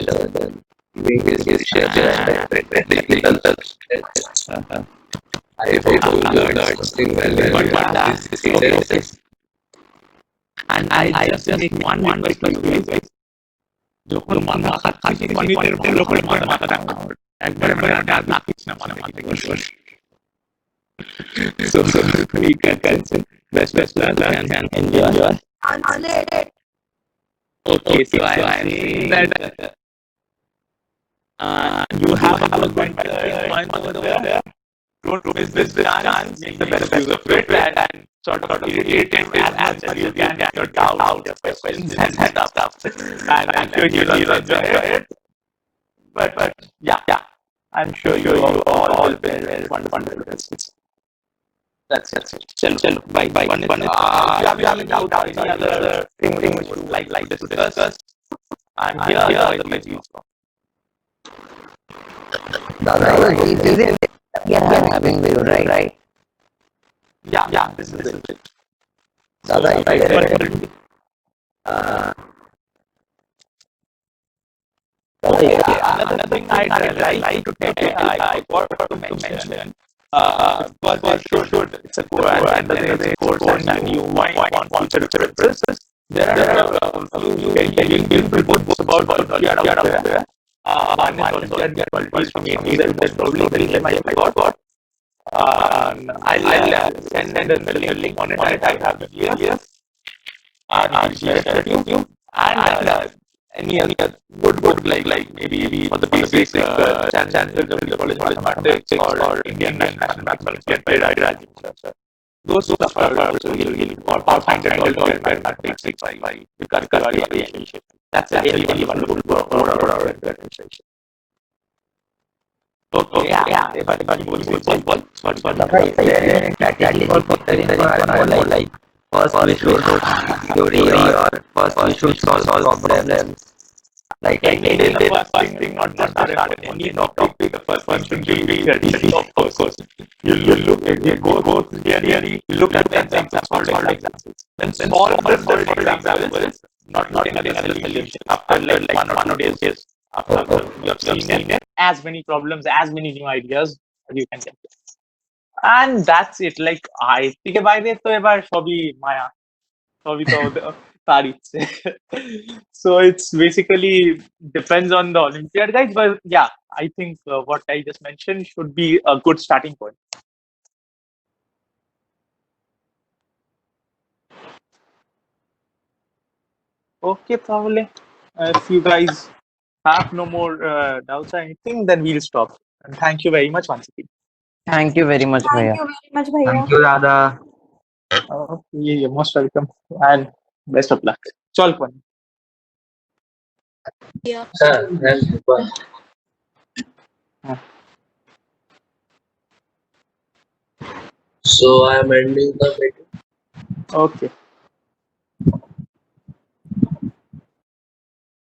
We will share technical I hope you learned something valuable. And I just make one request to you guys. যখন মাথা খাচ্ছি মিনিটের ভালো করে মাথাটা একবারে মানে আর না কিছু না মানে so we can best and enjoy. Okay, so I am saying that you have a good mind over there. Don't miss this chance. Make the best use of it and sort of irritate him as much as you can. Your doubts, your questions, and stuff. And I'm sure you'll enjoy it. But yeah, I'm sure you all will be wonderful. That's it. Chalo. Bye. You have any doubt or any other thing which you like to discuss? I'm here to let you know. Dada, we are having video, right? Yeah, this is it. Dada, another thing I'd like to take I forgot to mention. Because it's a core and the course and you might want future references. There are a few very good books about technology out there. One is also get published from me. There's probably the name I forgot. I'll send the link on it. I have it here. I'll share it with you. And any other good like maybe for the basic chances of the college mathematics or Indian national mathematics get paid those stuff are also really or Pathfinder or mathematics by the curricular relationship. That's a really wonderful work for our organization. Okay, yeah. But like first we should theory or first we should solve problems. Like the first thing, not just start any topic. The first one should be of course. You look at the go theory. You look at the examples, solve examples. Then solve the examples. Not another solution. After like 1 or 2 days after you have seen it, as many problems, as many new ideas you can get. And that's it. Like I think বাইরে তো এবার সবই মায়া, সবই তো তার ইচ্ছে. So it's basically depends on the Olympiad guys, but yeah, I think what I just mentioned should be a good starting point. Okay, probably. If you guys have no more doubts or anything, then we'll stop. And thank you very much once again. Thank you very much, Thank Bhaiya. you very much, Bhaiya. Thank you, Radha. You're most welcome and best of luck. Chal Pan. And so I am ending the meeting. Okay.